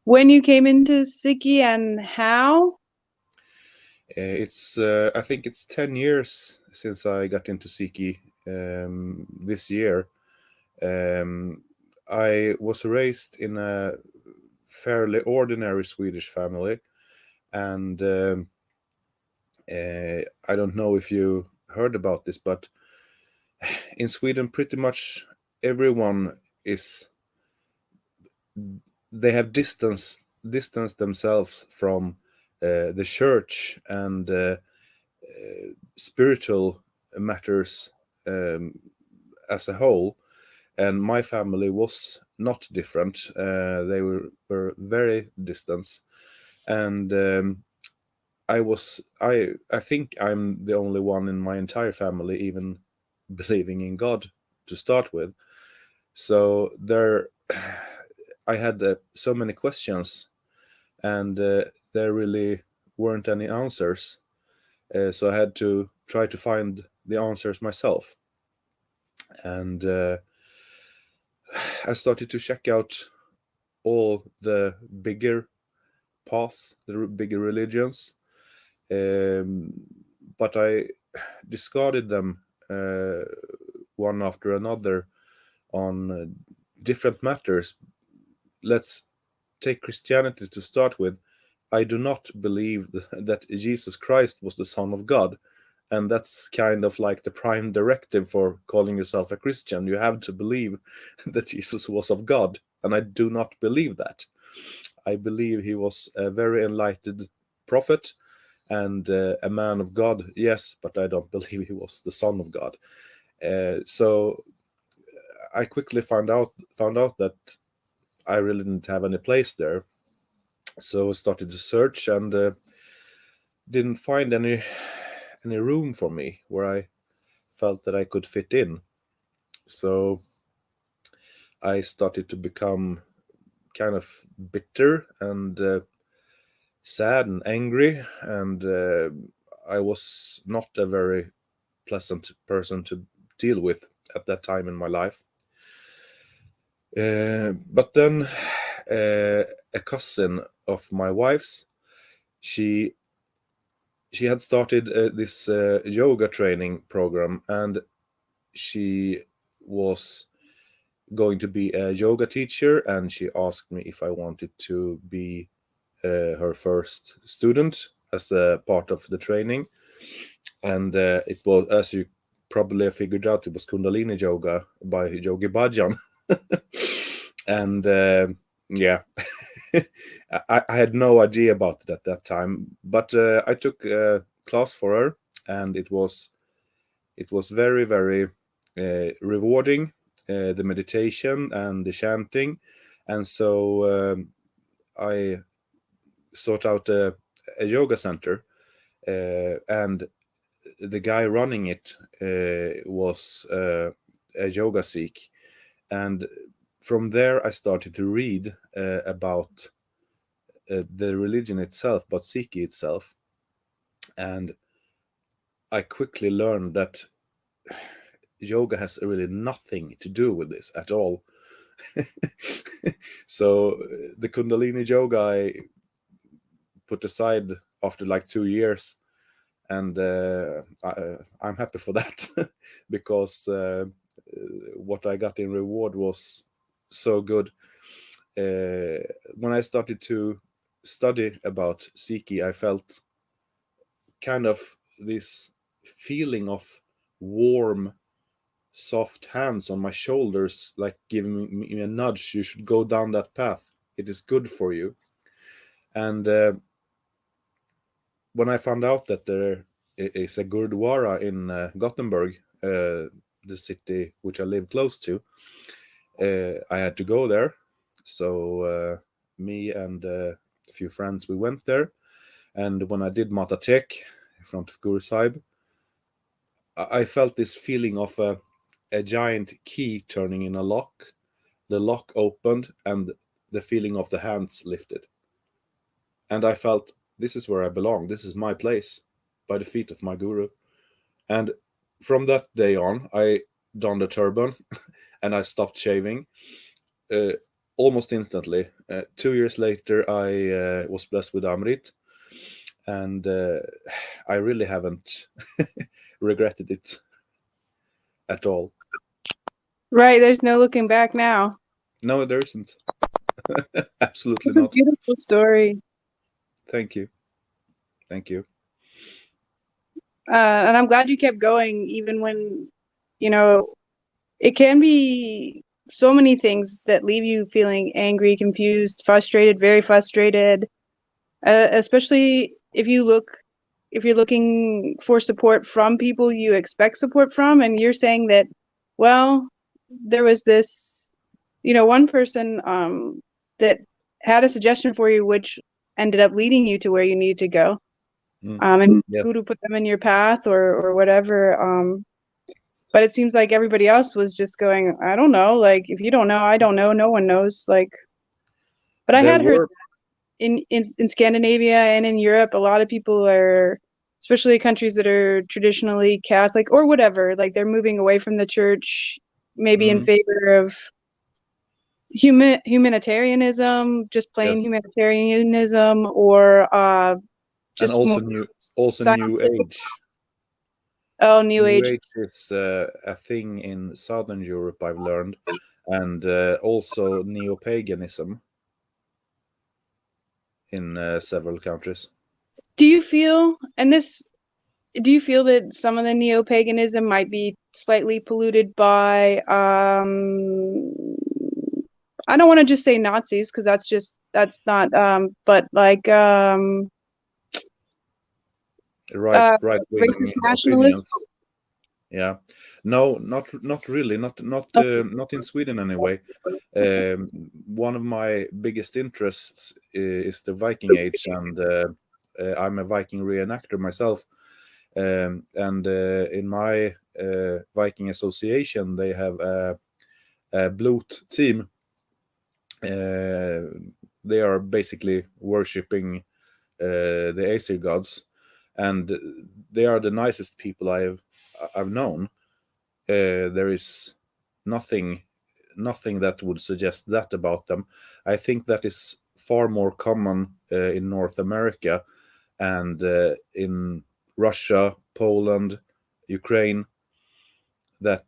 when you came into Sikhi and how? I think it's 10 years since I got into Siki this year. Um, I was raised in a fairly ordinary Swedish family, and I don't know if you heard about this, but in Sweden, pretty much everyone is they have distanced themselves from the church and spiritual matters um, as a whole. And my family was not different. Were very distant, and I think I'm the only one in my entire family even believing in God to start with. So there, I had so many questions, and there really weren't any answers. So I had to try to find the answers myself, and I started to check out all the bigger paths, the bigger religions, um, but I discarded them one after another on different matters. Let's take Christianity to start with. I do not believe that Jesus Christ was the Son of God. And that's kind of like the prime directive for calling yourself a Christian. You have to believe that Jesus was of God. And I do not believe that. I believe he was a very enlightened prophet and a man of God, yes, but I don't believe he was the Son of God. So I quickly found out that I really didn't have any place there. So I started to search and didn't find any room for me where I felt that I could fit in. So I started to become kind of bitter and sad and angry, and I was not a very pleasant person to deal with at that time in my life. But then a cousin of my wife's, she she had started this yoga training program, and she was going to be a yoga teacher, and she asked me if I wanted to be her first student as a part of the training. And it was, as you probably figured out, it was Kundalini Yoga by Yogi Bhajan. And yeah, I had no idea about it at that time, but I took a class for her, and it was very very rewarding, the meditation and the chanting, and so I sought out a yoga center, and the guy running it was a yoga sikh, and from there I started to read about the religion itself, about Sikh itself, and I quickly learned that yoga has really nothing to do with this at all. So the Kundalini yoga I put aside after like 2 years, and I'm happy for that because what I got in reward was so good. When I started to study about Sikhi, I felt kind of this feeling of warm, soft hands on my shoulders, like giving me a nudge. You should go down that path. It is good for you. And when I found out that there is a Gurdwara in Gothenburg, the city which I live close to, I had to go there. So me and a few friends, we went there. And when I did Mata Tek in front of Guru Sahib, I felt this feeling of a giant key turning in a lock. The lock opened, and the feeling of the hands lifted. And I felt, this is where I belong. This is my place, by the feet of my guru. And from that day on, I donned a turban and I stopped shaving. Uh, almost instantly. 2 years later, I was blessed with Amrit, and I really haven't regretted it at all. Right, there's no looking back now. No, there isn't. Absolutely It's a not. beautiful story. Thank you. Thank you. And I'm glad you kept going, even when, you know, it can be so many things that leave you feeling angry, confused, frustrated, very frustrated, especially if you're looking for support from people you expect support from, and you're saying that, well, there was this, one person that had a suggestion for you, which ended up leading you to where you need to go. And Yeah. who to put them in your path or whatever. But it seems like everybody else was just going, I don't know, like, if you don't know, I don't know, no one knows, like. But I There had heard were. in Scandinavia and in Europe, a lot of people are, especially countries that are traditionally Catholic or whatever, like they're moving away from the church, maybe in Mm, favor of humanitarianism, just plain yes. humanitarianism, or And just more also New scientific. Age. Oh, New New Age. Age is a thing in Southern Europe, I've learned, and also neo-paganism in several countries. Do you feel, and this, do you feel that some of the neo-paganism might be slightly polluted by, I don't want to just say Nazis because that's not, but like, Right wing racist nationalists? opinions. Yeah, no, not really, not in Sweden anyway. One of my biggest interests is the Viking Age, and I'm a Viking reenactor myself. And in my Viking association, they have a Blut team. They are basically worshipping the Aesir gods, and they are the nicest people I've known. There is nothing that would suggest that about them. I think that is far more common in North America and in Russia, Poland, Ukraine, that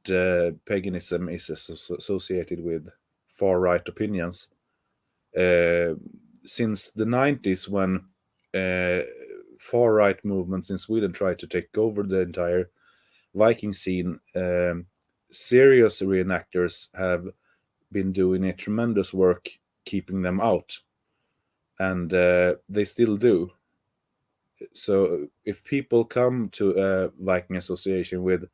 paganism is associated with far right opinions. Since the 90s, when far right movements in Sweden tried to take over the entire Viking scene, serious reenactors have been doing a tremendous work keeping them out, and they still do. So if people come to a Viking association with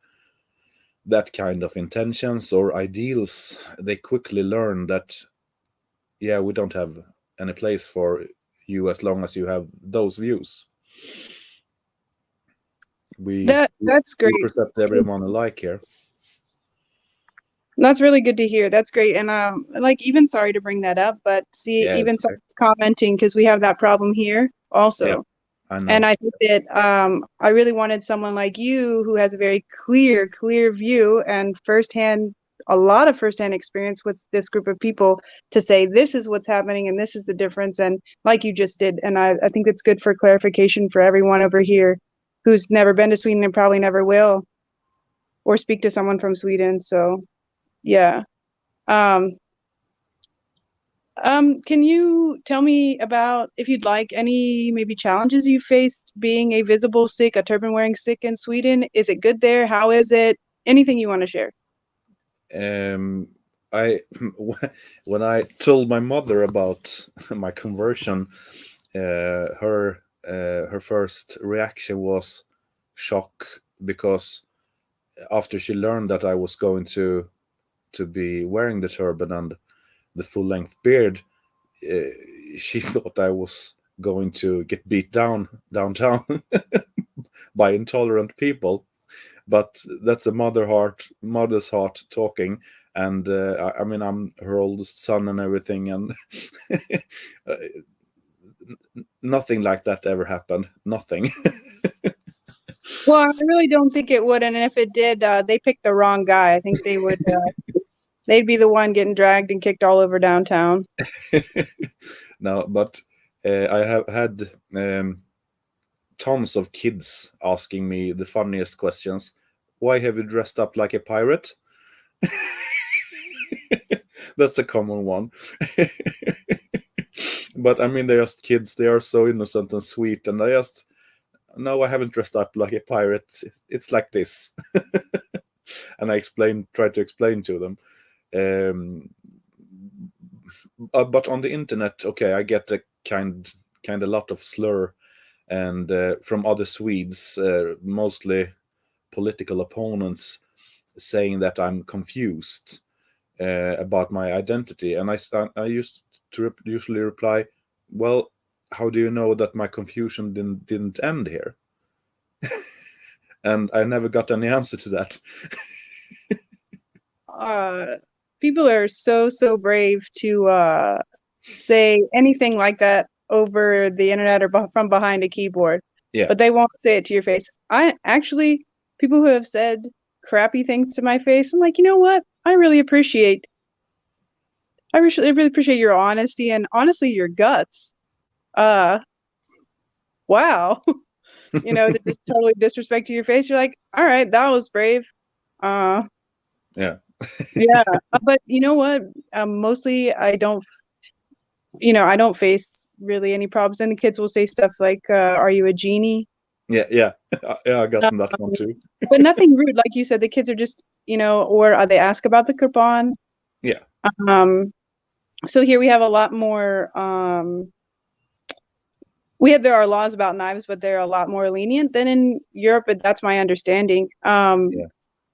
that kind of intentions or ideals, they quickly learn that, yeah, we don't have any place for you as long as you have those views. We That's we great. accept everyone alike here. That's really good to hear. That's great. And like, even sorry to bring that up, but see, Yeah, even it's okay. someone's commenting because we have that problem here Yeah, also. I And know. I think that I really wanted someone like you who has a very clear view and a lot of firsthand experience with this group of people to say this is what's happening and this is the difference. And like you just did. And I think it's good for clarification for everyone over here who's never been to Sweden and probably never will, or speak to someone from Sweden. So yeah. Um, can you tell me about, if you'd like, any maybe challenges you faced being a visible Sikh, a turban wearing Sikh in Sweden? Is it good there? How is it? Anything you want to share? I when I told my mother about my conversion, her first reaction was shock, because after she learned that I was going to be wearing the turban and the full length beard, uh, she thought I was going to get beat down downtown by intolerant people. But that's a mother's heart talking, and I mean, I'm her oldest son and everything, and uh, nothing like that ever happened. Nothing. Well, I really don't think it would, and if it did, they picked the wrong guy. I think they would They'd be the one getting dragged and kicked all over downtown. No, but I have had tons of kids asking me the funniest questions. Why have you dressed up like a pirate? That's a common one. But I mean, they're just kids. They are so innocent and sweet. And I just, no, I haven't dressed up like a pirate. It's like this. And I try to explain to them. But on the internet, okay, I get a kind of lot of slur and from other Swedes, mostly political opponents, saying that I'm confused about my identity. And I used to usually reply, well, how do you know that my confusion didn't end here? And I never got any answer to that. People are so brave to say anything like that over the internet or from behind a keyboard. Yeah. But they won't say it to your face. People who have said crappy things to my face, I'm like, you know what? I really appreciate your honesty and honestly your guts. Wow. To just totally disrespect to your face. You're like, all right, that was brave. Yeah. Yeah. But you know what? Mostly I don't face really any problems. And the kids will say stuff like, are you a genie? Yeah. Yeah, I got that one too. But nothing rude. Like you said, the kids are just, or they ask about the coupon. Yeah. So here we have a lot more, there are laws about knives, but they're a lot more lenient than in Europe, but that's my understanding. Yeah.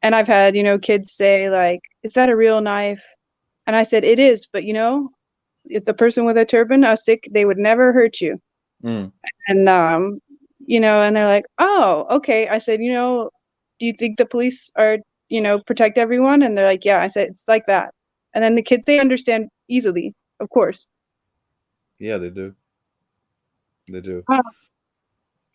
And I've had, kids say like, is that a real knife? And I said, it is, but if the person with a turban, a Sikh, they would never hurt you. Mm. And, and they're like, oh, okay. I said, do you think the police are, protect everyone? And they're like, yeah. I said, it's like that. And then the kids, they understand easily, of course. Yeah, they do. They do. Uh,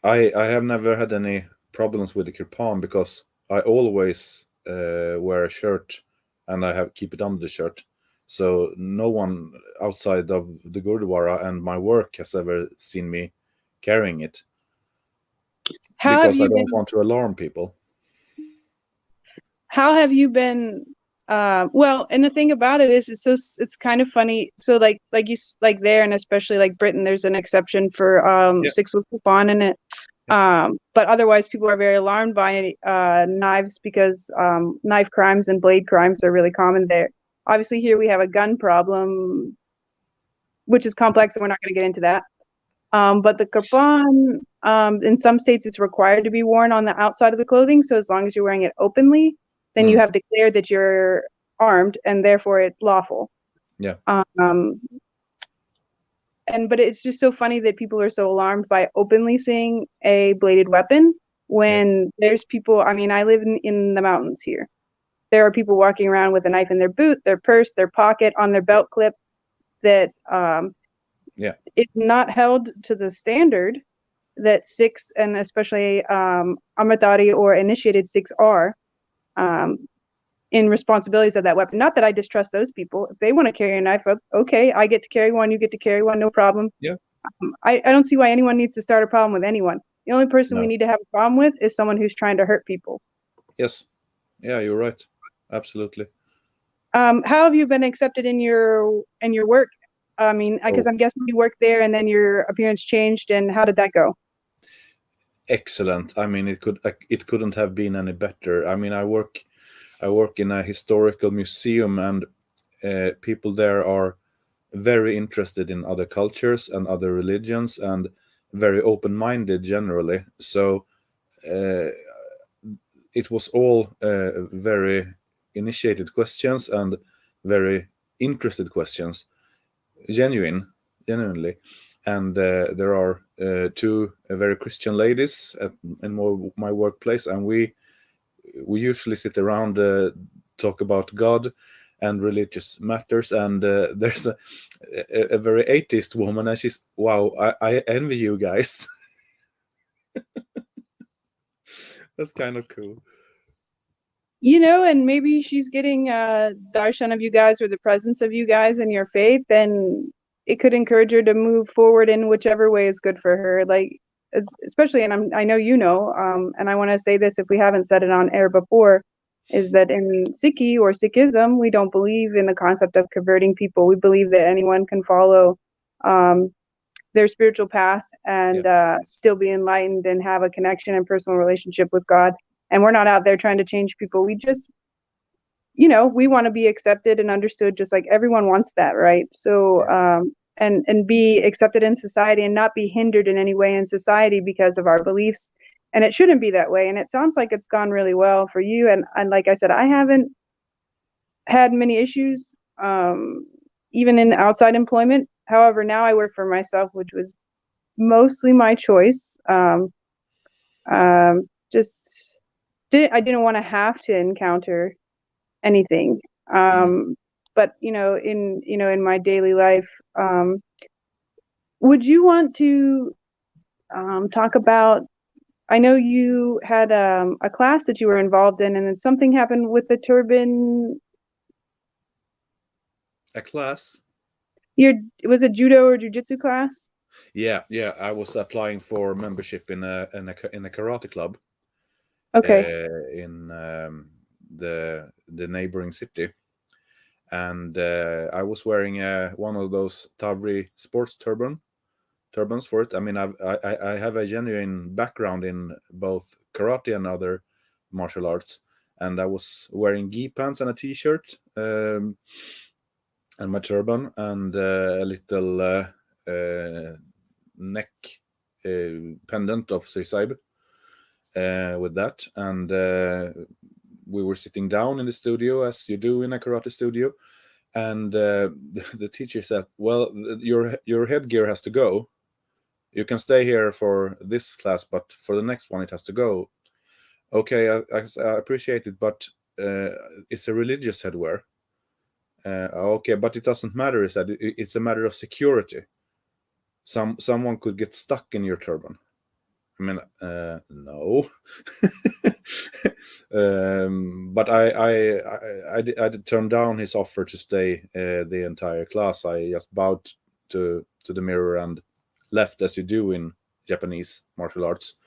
I have never had any problems with the kirpan because I always wear a shirt and I keep it under the shirt. So no one outside of the Gurdwara and my work has ever seen me carrying it how have because I you don't been? want to alarm people. How have you been? Well, and the thing about it is, it's kind of funny. So like there, and especially like Britain, there's an exception for Yeah. Sikhs with coupon in it. But otherwise, people are very alarmed by knives because knife crimes and blade crimes are really common there. Obviously, here we have a gun problem, which is complex, and we're not going to get into that. But the kirpan, in some states, it's required to be worn on the outside of the clothing. So as long as you're wearing it openly, then you have declared that you're armed, and therefore it's lawful. Yeah. But it's just so funny that people are so alarmed by openly seeing a bladed weapon when there's people. I mean, I live in the mountains here. There are people walking around with a knife in their boot, their purse, their pocket, on their belt clip. That it's not held to the standard that Sikhs, and especially Amritdhari or initiated Sikhs, are in responsibilities of that weapon. Not that I distrust those people. If they want to carry a knife up, okay, I get to carry one, you get to carry one, no problem. Yeah. I don't see why anyone needs to start a problem with anyone. The only person we need to have a problem with is someone who's trying to hurt people. Yes. Yeah, you're right. Absolutely. How have you been accepted in your work? I mean, because I'm guessing you worked there and then your appearance changed, and how did that go? Excellent. I mean, it couldn't have been any better. I mean, I work in a historical museum, and people there are very interested in other cultures and other religions and very open-minded generally. So it was all very initiated questions and very interested questions, genuinely. And there are two very Christian ladies in my workplace, and we usually sit around, talk about God and religious matters. And there's a very atheist woman, and she's, wow, I envy you guys. That's kind of cool. And maybe she's getting darshan of you guys, or the presence of you guys in your faith, and it could encourage her to move forward in whichever way is good for her. Like, especially, and I know and I want to say this if we haven't said it on air before, is that in Sikhi or Sikhism, we don't believe in the concept of converting people. We believe that anyone can follow um, their spiritual path and still be enlightened and have a connection and personal relationship with God. And we're not out there trying to change people. We just, we want to be accepted and understood, just like everyone wants that, right? So, and be accepted in society and not be hindered in any way in society because of our beliefs. And it shouldn't be that way. And it sounds like it's gone really well for you. And like I said, I haven't had many issues, even in outside employment. However, now I work for myself, which was mostly my choice. Just I didn't want to have to encounter anything. But in my daily life, would you want to talk about? I know you had a class that you were involved in, and then something happened with the turban. A class? Was it judo or jujitsu class? Yeah. I was applying for membership in a karate club Okay. in the neighboring city, and I was wearing one of those Tavri sports turbans for it. I mean, I have a genuine background in both karate and other martial arts, and I was wearing gi pants and a t-shirt, and my turban, and a little neck pendant of Sirsaib with that, and we were sitting down in the studio as you do in a karate studio, and the teacher said, "Well, your headgear has to go. You can stay here for this class, but for the next one it has to go." Okay, I appreciate it, but it's a religious headwear. Okay, but it doesn't matter. He said it's a matter of security. Someone could get stuck in your turban. I mean, no. But I did turn down his offer to stay the entire class. I just bowed to the mirror and left, as you do in Japanese martial arts.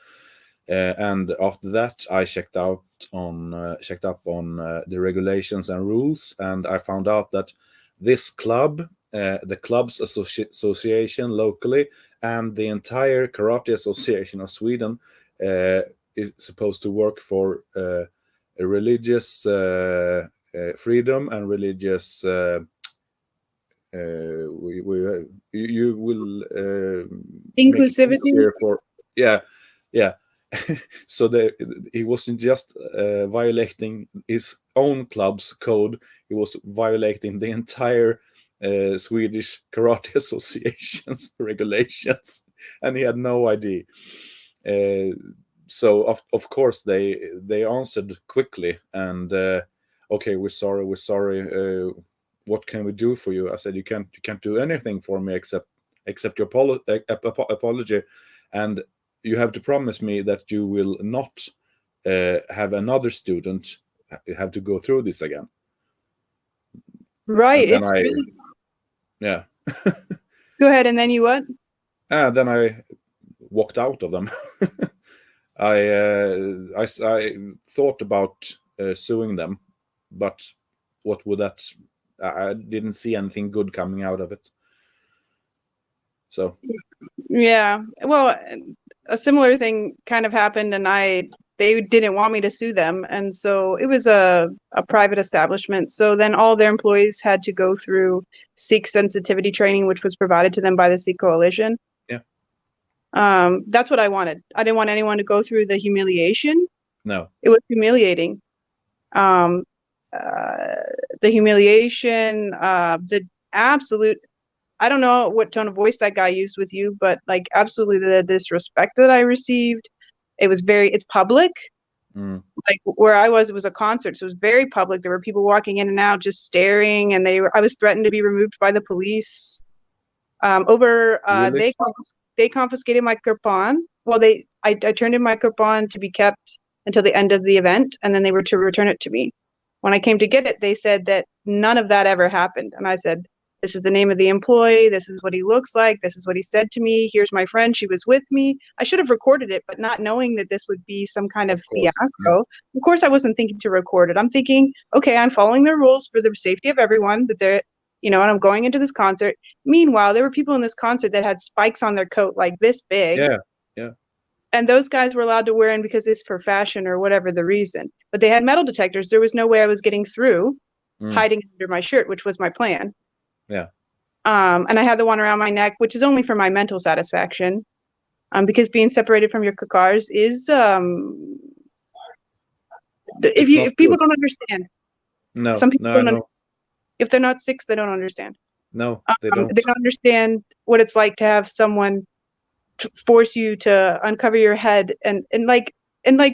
And after that, I checked up on the regulations and rules, and I found out that this club, the clubs association locally, and the entire Karate Association of Sweden is supposed to work for a religious freedom and religious. You will make it Inclusivity. easier for yeah. So he wasn't just violating his own club's code; he was violating the entire Swedish Karate Association's regulations, and he had no idea. So of course they answered quickly and okay, we're sorry. What can we do for you? I said you can't do anything for me except your apology, and you have to promise me that you will not have another student have to go through this again. Right. And then It's I really... yeah. Go ahead, and then you what? And then I walked out of them. I thought about suing them, but what would that? I didn't see anything good coming out of it. So Yeah. Well, a similar thing kind of happened, and they didn't want me to sue them, and so it was a private establishment. So then all their employees had to go through Sikh sensitivity training, which was provided to them by the Sikh Coalition. yeah, That's what I wanted. I didn't want anyone to go through the humiliation. no, It was humiliating. The humiliation, the absolute, I don't know what tone of voice that guy used with you, but like absolutely the disrespect that I received. It's public. Like where I was, it was a concert, so it was very public. There were people walking in and out just staring, and I was threatened to be removed by the police. Really? They confiscated my kirpan. Well, I turned in my kirpan to be kept until the end of the event, and then they were to return it to me. When I came to get it, they said that none of that ever happened. And I said, this is the name of the employee. This is what he looks like. This is what he said to me. Here's my friend. She was with me. I should have recorded it, but not knowing that this would be some kind of fiasco. Of course, I wasn't thinking to record it. I'm thinking, okay, I'm following the rules for the safety of everyone, that they're, and I'm going into this concert. Meanwhile, there were people in this concert that had spikes on their coat like this big. Yeah, yeah. And those guys were allowed to wear them because it's for fashion or whatever the reason. But they had metal detectors. There was no way I was getting through hiding under my shirt, which was my plan. Yeah. And I had the one around my neck, which is only for my mental satisfaction. Because being separated from your cars is if people don't understand. No, some people no. If they're not 6, they don't understand. No, they don't. They don't understand what it's like to have someone force you to uncover your head, and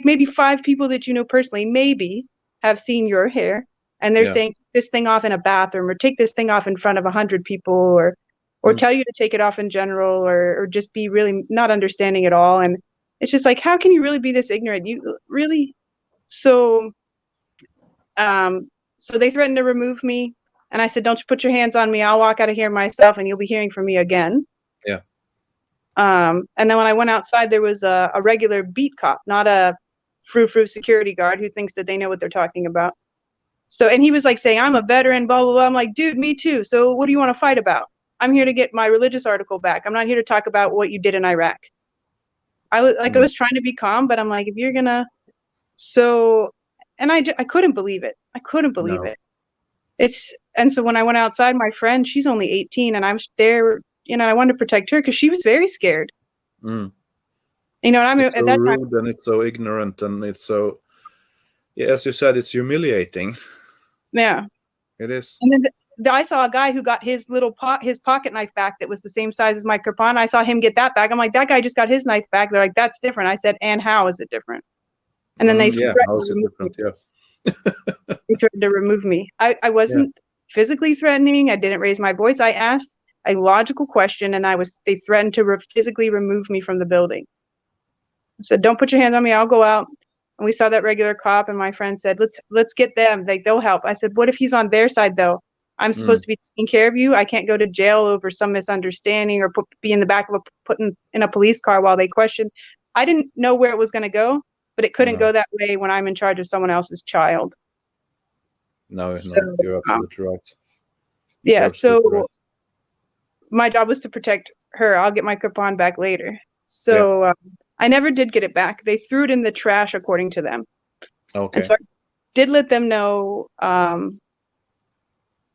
maybe 5 people that you know personally maybe have seen your hair, and they're saying, take this thing off in a bathroom, or take this thing off in front of 100 people, or tell you to take it off in general, or just be really not understanding at all. And it's just like, how can you really be this ignorant? You really? So they threatened to remove me, and I said, don't you put your hands on me. I'll walk out of here myself, and you'll be hearing from me again. Yeah. And then when I went outside, there was a regular beat cop, not a frou-frou security guard who thinks that they know what they're talking about. So, and he was like saying, I'm a veteran, blah, blah, blah. I'm like, dude, me too. So what do you want to fight about? I'm here to get my religious article back. I'm not here to talk about what you did in Iraq. I was trying to be calm, but I'm like, if you're gonna, and I couldn't believe it. I couldn't believe it. And so when I went outside, my friend, she's only 18, and I was there, I wanted to protect her because she was very scared. Mm. And I mean, it's at so that rude, time, and it's so ignorant, and it's so, as you said, it's humiliating. Yeah, it is. And then I saw a guy who got his his pocket knife back that was the same size as my kirpan. I saw him get that back. I'm like, that guy just got his knife back. They're like, that's different. I said, and how is it different? And then they how is it different? They threatened to remove me. I wasn't physically threatening. I didn't raise my voice. I asked a logical question, and they threatened to physically remove me from the building. I said, don't put your hands on me. I'll go out. And we saw that regular cop, and my friend said, let's get them. They'll help. I said, what if he's on their side though? I'm supposed to be taking care of you. I can't go to jail over some misunderstanding or be in the back of put in a police car while they question. I didn't know where it was going to go, but it couldn't go that way when I'm in charge of someone else's child. No, you're absolutely right. Yeah, so my job was to protect her. I'll get my kirpan back later. So I never did get it back. They threw it in the trash, according to them. Okay. And so I did let them know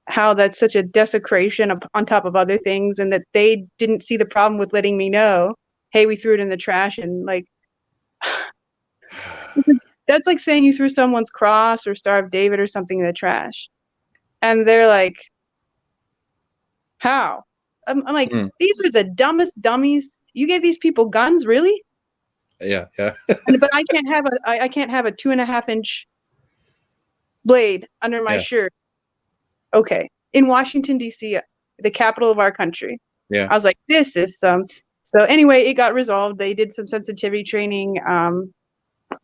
how that's such a desecration on top of other things, and that they didn't see the problem with letting me know, hey, we threw it in the trash. And like, that's like saying you threw someone's cross or Star of David or something in the trash. And they're like, how? I'm like, these are the dumbest dummies. You gave these people guns, really? Yeah. But I can't have a 2.5-inch blade under my shirt. Okay. In Washington, D.C., the capital of our country. Yeah. I was like, this is some. So anyway, it got resolved. They did some sensitivity training.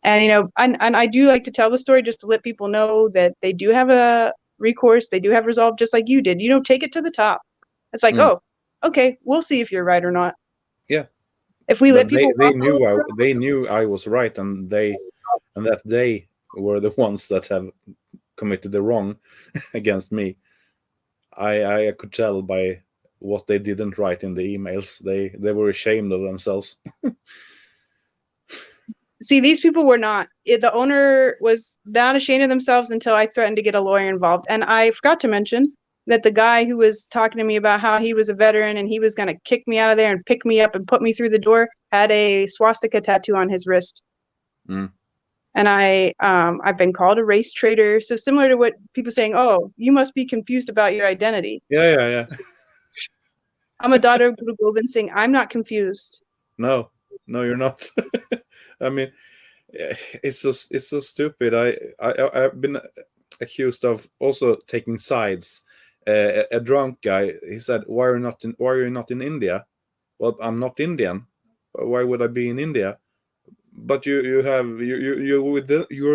And I do like to tell the story just to let people know that they do have a recourse. They do have resolve, just like you did. Take it to the top. It's like, oh, okay, we'll see if you're right or not. Yeah. If we let people, they knew I was right, and that they were the ones that have committed the wrong against me. I could tell by what they didn't write in the emails. They were ashamed of themselves. See, these people were not. The owner was not ashamed of themselves until I threatened to get a lawyer involved. And I forgot to mention that the guy who was talking to me about how he was a veteran and he was going to kick me out of there and pick me up and put me through the door had a swastika tattoo on his wrist. And I've been called a race traitor. So similar to what people saying, oh, you must be confused about your identity. Yeah. I'm a daughter of Guru Gobind Singh. I'm not confused. No, you're not. I mean, it's so stupid. I've been accused of also taking sides. A drunk guy, he said, why are you not in India? Well, I'm not Indian. Why would I be in India? but you're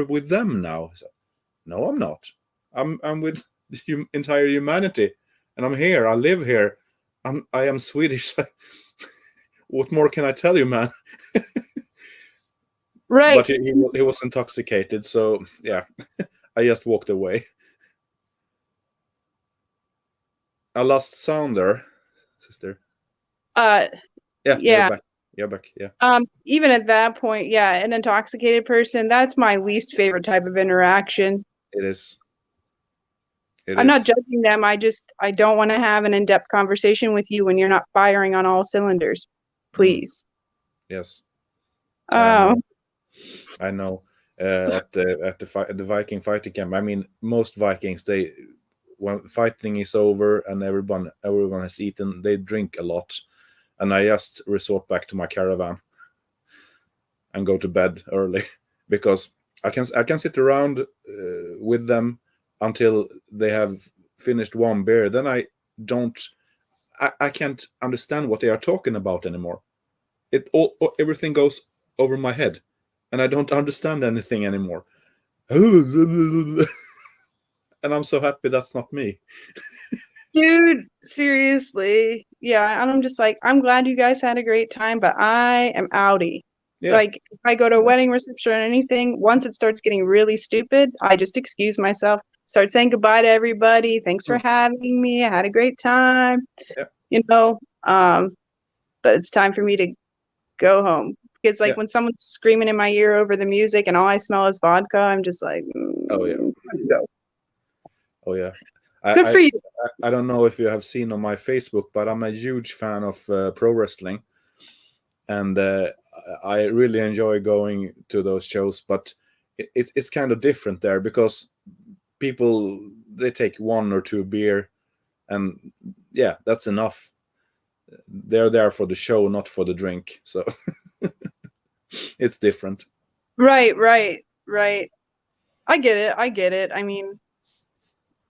with them now. So, no, I'm not. I'm with the entire humanity, and I'm here. I live here. I am Swedish. What more can I tell you, man? Right. But he was intoxicated, so yeah, I just walked away. I lost sound there, sister. Uh, Yeah, you're yeah. back. You're back. Yeah. Even at that point, yeah, an intoxicated person, that's my least favorite type of interaction. It is. It I'm not is. judging them. I don't want to have an in-depth conversation with you when you're not firing on all cylinders. Mm, Please. yes, I Oh, know. I know. At the Viking fighting camp, I mean, most Vikings, they, when fighting is over and everyone has eaten, they drink a lot, and I just resort back to my caravan and go to bed early because I can sit around with them until they have finished one beer. Then don't I can't understand what they are talking about anymore. Everything goes over my head, and I don't understand anything anymore. And I'm so happy that's not me. dude, seriously. Yeah, and I'm just like, I'm glad you guys had a great time, but I am outie. Yeah, Like, if I go to a wedding reception or anything, once it starts getting really stupid, I just excuse myself, start saying goodbye to everybody. Thanks for mm, having me. I had a great time. yeah, You know, but it's time for me to go home. Because like yeah. when someone's screaming in my ear over the music and all I smell is vodka, I'm just like, Oh yeah, go. oh yeah. Good I, for I you. I don't know if you have seen on my Facebook, but I'm a huge fan of pro wrestling, and I really enjoy going to those shows. But it's kind of different there because people, they take one or two beer, and yeah, that's enough. They're there for the show, not for the drink. So it's different. Right, right, right. I get it. I get it. I mean,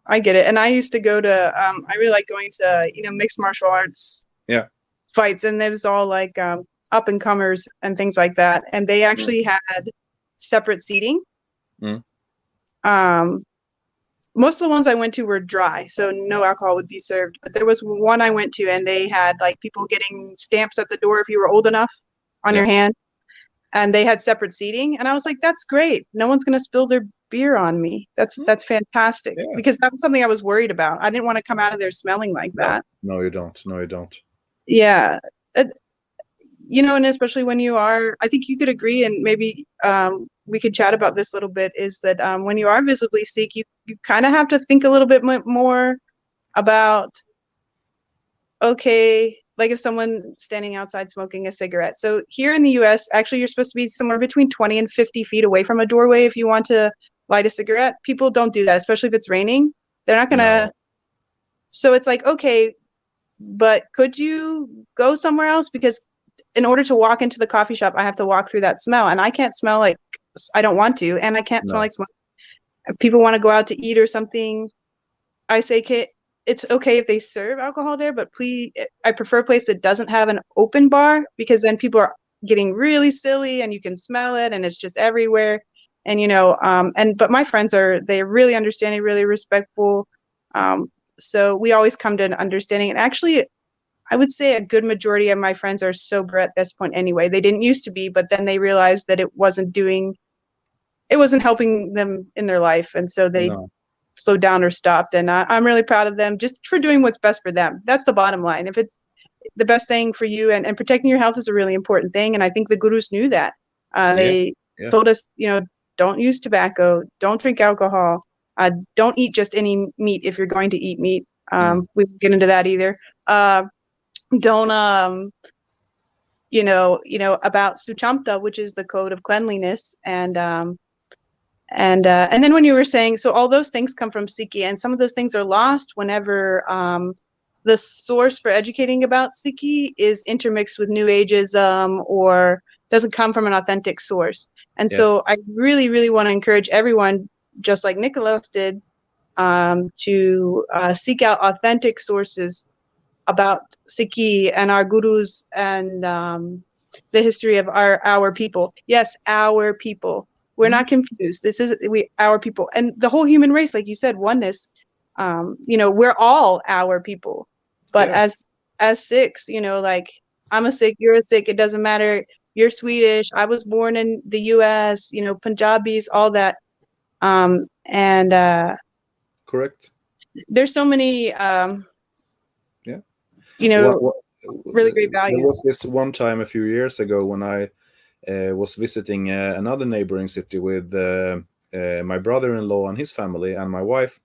I get it. And I used to go to, I really like going to, mixed martial arts Yeah. fights, and there was all like up and comers and things like that. And they Mm, actually had separate seating. mm, Um, most of the ones I went to were dry, so no alcohol would be served. But there was one I went to, and they had like people getting stamps at the door if you were old enough on yeah. your hand, and they had separate seating. And I was like, that's great. No one's going to spill their beer on me. Mm, That's fantastic, yeah. because that was something I was worried about. I didn't want to come out of there smelling like No, that. no, you don't. No, you don't. Yeah. And especially when you are, I think you could agree, and maybe we could chat about this a little bit, is that when you are visibly Sikh, you kind of have to think a little bit more about, okay, like if someone standing outside smoking a cigarette. So here in the US, actually, you're supposed to be somewhere between 20 and 50 feet away from a doorway if you want to light a cigarette. People don't do that, especially if it's raining. They're not going to. No, So it's like, okay, but could you go somewhere else? Because in order to walk into the coffee shop, I have to walk through that smell, and I can't smell like I don't want to, and I can't smell no, like smoke. People want to go out to eat or something. I say, it's okay if they serve alcohol there, but please, I prefer a place that doesn't have an open bar, because then people are getting really silly and you can smell it and it's just everywhere. And, but my friends they're really understanding, really respectful. So we always come to an understanding. And actually, I would say a good majority of my friends are sober at this point anyway. They didn't used to be, but then they realized that it wasn't helping them in their life. And so they no. slowed down or stopped. And I'm really proud of them just for doing what's best for them. That's the bottom line. If it's the best thing for you, and protecting your health is a really important thing. And I think the gurus knew that. Yeah, They yeah. told us, don't use tobacco, don't drink alcohol, don't eat just any meat if you're going to eat meat. Mm, We won't get into that either. Don't about Suchamta, which is the code of cleanliness, and then when you were saying, so all those things come from Sikhi, and some of those things are lost whenever the source for educating about Sikhi is intermixed with New Ageism or doesn't come from an authentic source. And yes. so I really, really want to encourage everyone, just like Nicholas did, to seek out authentic sources about Sikhi and our gurus, and the history of our people. Yes, our people. We're not confused. This is our people, and the whole human race, like you said, oneness. We're all our people. But Yeah, as Sikhs, like I'm a Sikh, you're a Sikh. It doesn't matter. You're Swedish. I was born in the U.S. Punjabis, all that. And correct. there's so many, Yeah. you What, know, what, really great there was values. this one time a few years ago when I was visiting another neighboring city with my brother-in-law and his family and my wife,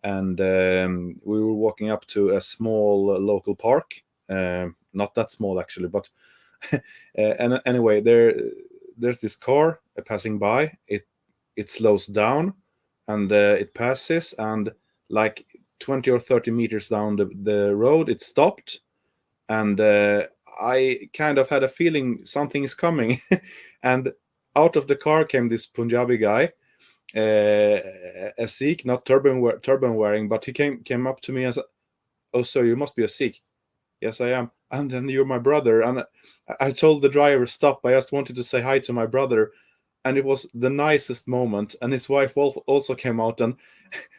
and we were walking up to a small local park. Not that small actually, but and anyway, there's this car passing by. It slows down, and it passes, and like 20 or 30 meters down the road, it stopped, and I kind of had a feeling something is coming, and out of the car came this Punjabi guy, a Sikh, not turban wearing, but he came up to me and said, "Oh, sir, you must be a Sikh." "Yes, I am." "And then you're my brother." And I told the driver, "Stop. I just wanted to say hi to my brother." And it was the nicest moment. And his wife also came out, and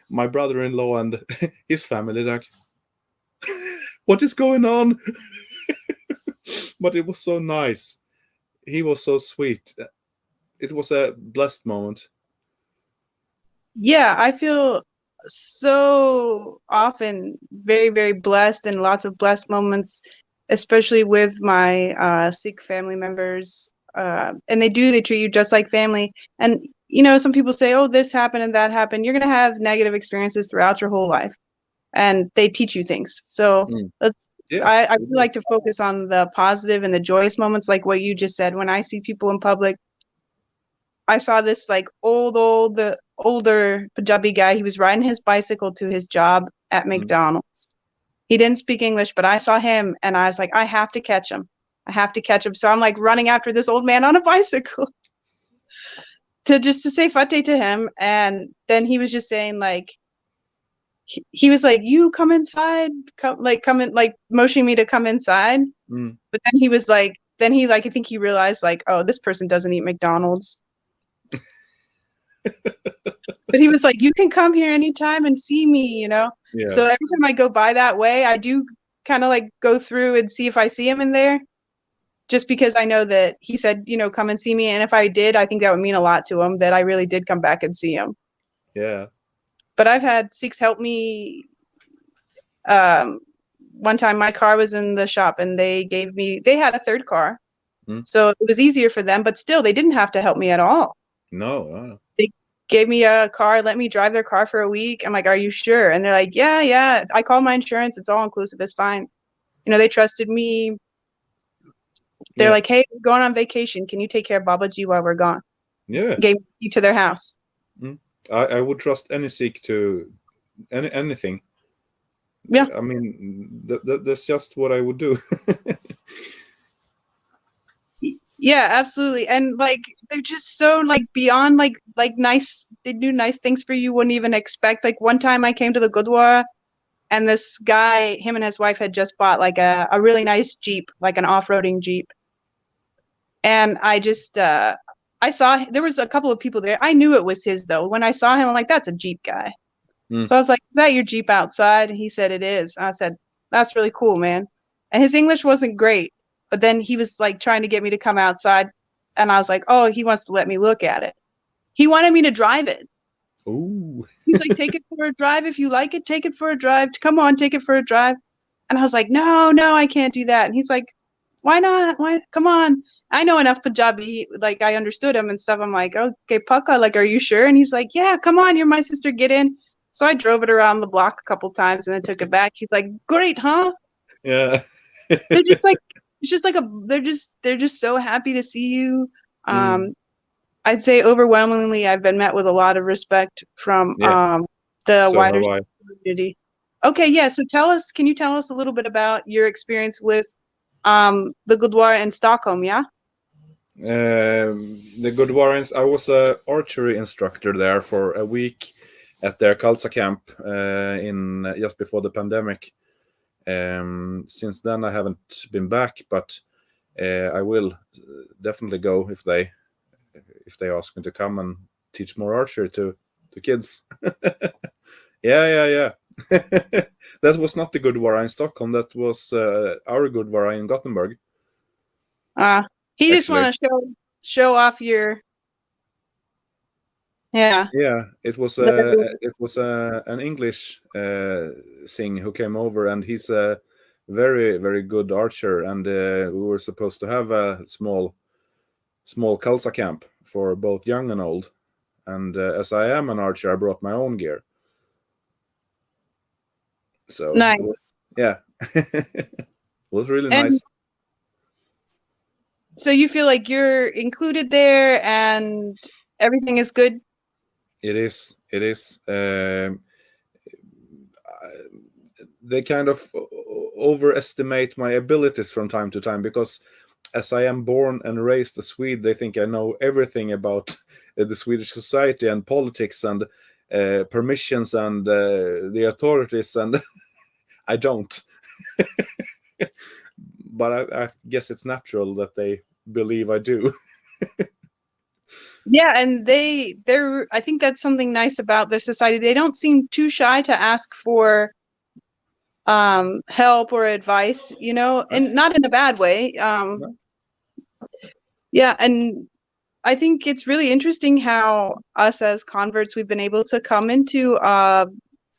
my brother-in-law and his family, like, what is going on? But it was so nice. He was so sweet. It was a blessed moment. Yeah, I feel so often very, very blessed and lots of blessed moments, especially with my Sikh family members. And they treat you just like family. And, some people say, oh, this happened and that happened. You're going to have negative experiences throughout your whole life, and they teach you things. So Mm. let's, Yeah. I really like to focus on the positive and the joyous moments, like what you just said. When I see people in public, I saw this like older Punjabi guy. He was riding his bicycle to his job at Mm. McDonald's. He didn't speak English, but I saw him and I was like, I have to catch him. I have to catch him. So I'm like running after this old man on a bicycle to say fateh to him. And then he was just saying like, he was like, you come inside, come in, like motioning me to come inside. Mm. But then he was like, I think he realized like, oh, this person doesn't eat McDonald's. But he was like, you can come here anytime and see me. Yeah. So every time I go by that way, I do kind of like go through and see if I see him in there, just because I know that he said, come and see me. And if I did, I think that would mean a lot to him that I really did come back and see him. Yeah. But I've had Sikhs help me. Um, One time my car was in the shop and they had a third car. Mm. So it was easier for them, but still they didn't have to help me at all. No. They gave me a car, let me drive their car for a week. I'm like, are you sure? And they're like, yeah. I called my insurance. It's all inclusive. It's fine. They trusted me. They're Yeah. like, hey, we're going on vacation. Can you take care of Babaji while we're gone? Yeah. Gave me to their house. Mm. I would trust any Sikh to anything. Yeah. I mean, that's just what I would do. Yeah, absolutely. And like they're just so like beyond like nice. They do nice things for you wouldn't even expect. Like one time I came to the Gurdwara and this guy, him and his wife had just bought like a really nice Jeep, like an off-roading Jeep. And I saw there was a couple of people there. I knew it was his though. When I saw him, I'm like, that's a Jeep guy. Mm. So I was like, is that your Jeep outside? He said it is. I said, that's really cool, man. And his English wasn't great, but then he was like trying to get me to come outside. And I was like, oh, he wants to let me look at it. He wanted me to drive it. Ooh. He's like, take it for a drive. If you like it, take it for a drive. Come on, take it for a drive. And I was like, no, I can't do that. And he's like, why not? Why? Come on. I know enough Punjabi. Like I understood him and stuff. I'm like, okay, Pukka, like, are you sure? And he's like, yeah, come on. You're my sister. Get in. So I drove it around the block a couple times and then took it back. He's like, great, huh? Yeah. They're just like, it's just like they're just so happy to see you. Mm. I'd say overwhelmingly, I've been met with a lot of respect from Yeah. the So wider have I. community. Okay, yeah. So can you tell us a little bit about your experience with the Gurdwara in Stockholm? Yeah. The Gurdwarans. I was a archery instructor there for a week at their Khalsa camp in just before the pandemic. Since then, I haven't been back, but I will definitely go if they ask me to come and teach more archery to kids. Yeah. That was not the Gurdwara in Stockholm. That was our Gurdwara in Gothenburg. He just Actually, want to show off your, yeah. yeah, it was The- an English Singh who came over, and he's a very very good archer. And we were supposed to have a small Khalsa camp for both young and old. And as I am an archer, I brought my own gear. So Nice. yeah, it was really And nice. so you feel like you're included there and everything is good? It is. It is. They kind of overestimate my abilities from time to time, because as I am born and raised a Swede, they think I know everything about the Swedish society and politics and permissions and the authorities, and I don't. But I guess it's natural that they believe I do. Yeah, and they're I think that's something nice about their society. They don't seem too shy to ask for help or advice, you know, and not in a bad way. No. Yeah, and I think it's really interesting how us as converts we've been able to come into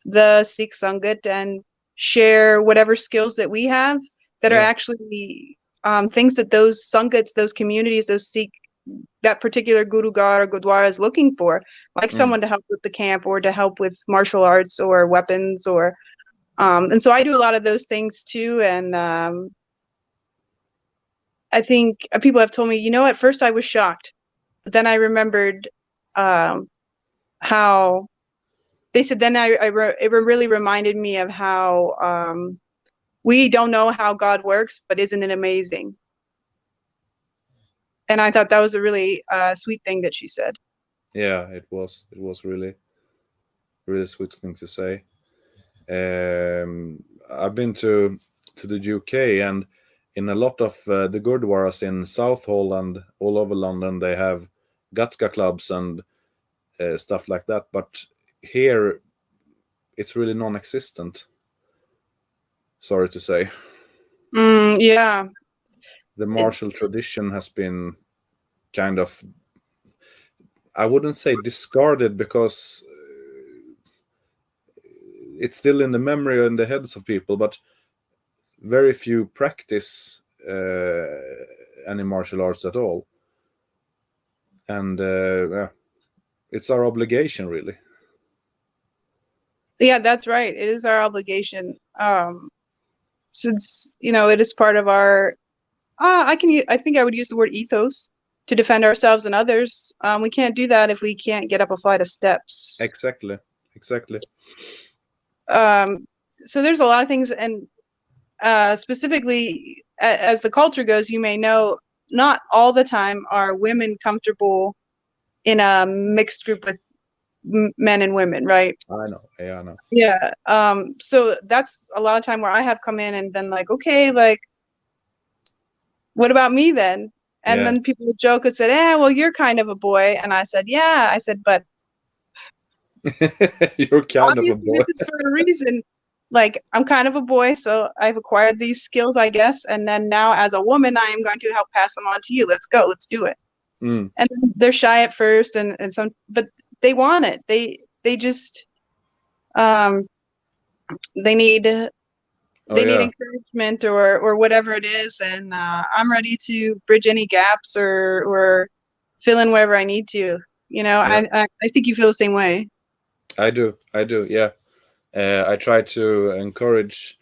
the Sikh Sangat and share whatever skills that we have that are Yeah. actually things that those Sangats, those communities, those Sikh, that particular Gurugar or Gurdwara is looking for, like Mm. someone to help with the camp or to help with martial arts or weapons or and so I do a lot of those things too. And I think people have told me, you know, at first I was shocked, but then I remembered how they said. Then it really reminded me of how we don't know how God works, but isn't it amazing? And I thought that was a really sweet thing that she said. Yeah, it was. It was really really sweet thing to say. I've been to the UK, and in a lot of the Gurdwaras in Southall and all over London, they have Gatka clubs and stuff like that. But here, it's really non-existent. Sorry to say, Yeah, the martial it's tradition has been kind of, I wouldn't say discarded, because it's still in the memory and the heads of people, but very few practice any martial arts at all. And yeah, it's our obligation, really. yeah, that's right. It is our obligation. Since you know it is part of our I think I would use the word ethos to defend ourselves and others. We can't do that if we can't get up a flight of steps. Exactly. Um, so there's a lot of things, and specifically as the culture goes, you may know not all the time are women comfortable in a mixed group with men and women, right? I know. Yeah, I know. Yeah. So that's a lot of time where I have come in and been like, okay, like, what about me then? And Yeah. then people would joke and said, well, you're kind of a boy. And I said, yeah. I said, but You're kind of a obviously boy. this is for a reason. Like, I'm kind of a boy, so I've acquired these skills, I guess. And then now as a woman, I am going to help pass them on to you. Let's go. Let's do it. Mm. And they're shy at first and some, but they want it. They just, um, they need, Oh they need yeah. encouragement or whatever it is. And I'm ready to bridge any gaps or fill in wherever I need to. You know, Yeah. I think you feel the same way. I do. Yeah. I try to encourage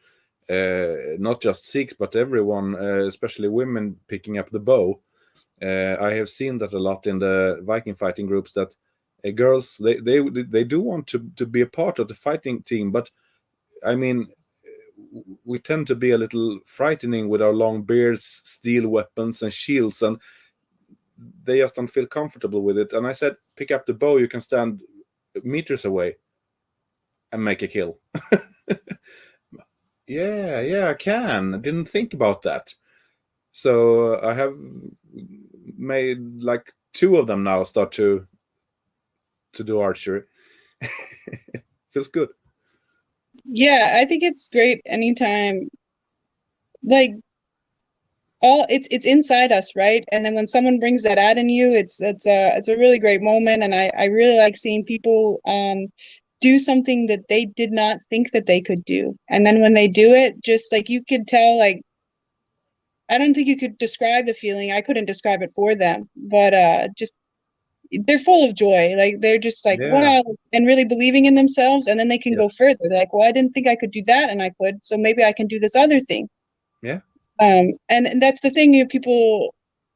not just Sikhs but everyone, especially women, picking up the bow. I have seen that a lot in the Viking fighting groups, that girls, they do want to be a part of the fighting team, but I mean, we tend to be a little frightening with our long beards, steel weapons, and shields, and they just don't feel comfortable with it. And I said, pick up the bow, you can stand meters away and make a kill. Yeah, I can. I didn't think about that. So I have made like 2 of them now start to do archery. Feels good. Yeah, I think it's great anytime, like, all it's inside us, right? And then when someone brings that out in you, it's a really great moment. And I really like seeing people do something that they did not think that they could do. And then when they do it, just like you could tell, like, I don't think you could describe the feeling. I couldn't describe it for them, but just they're full of joy. Like they're just like, Yeah. wow, and really believing in themselves. And then they can go Yes. further. They're like, well, I didn't think I could do that, and I could. So maybe I can do this other thing. Yeah. And that's the thing. People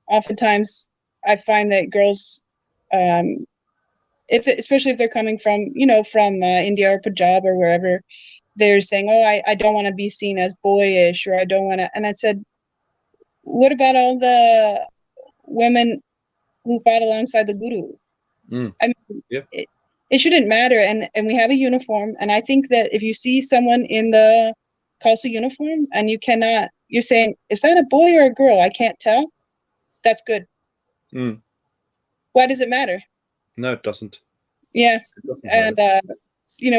oftentimes, I find that girls, um, especially if they're coming from, from India or Punjab or wherever, they're saying, oh, I don't want to be seen as boyish, or I don't want to. And I said, what about all the women who fought alongside the guru? Mm. I mean, Yeah. it shouldn't matter. And we have a uniform. And I think that if you see someone in the Khalsa uniform and you're saying, is that a boy or a girl? I can't tell. That's good. Mm. Why does it matter? No, it doesn't. Yeah. It doesn't And, matter.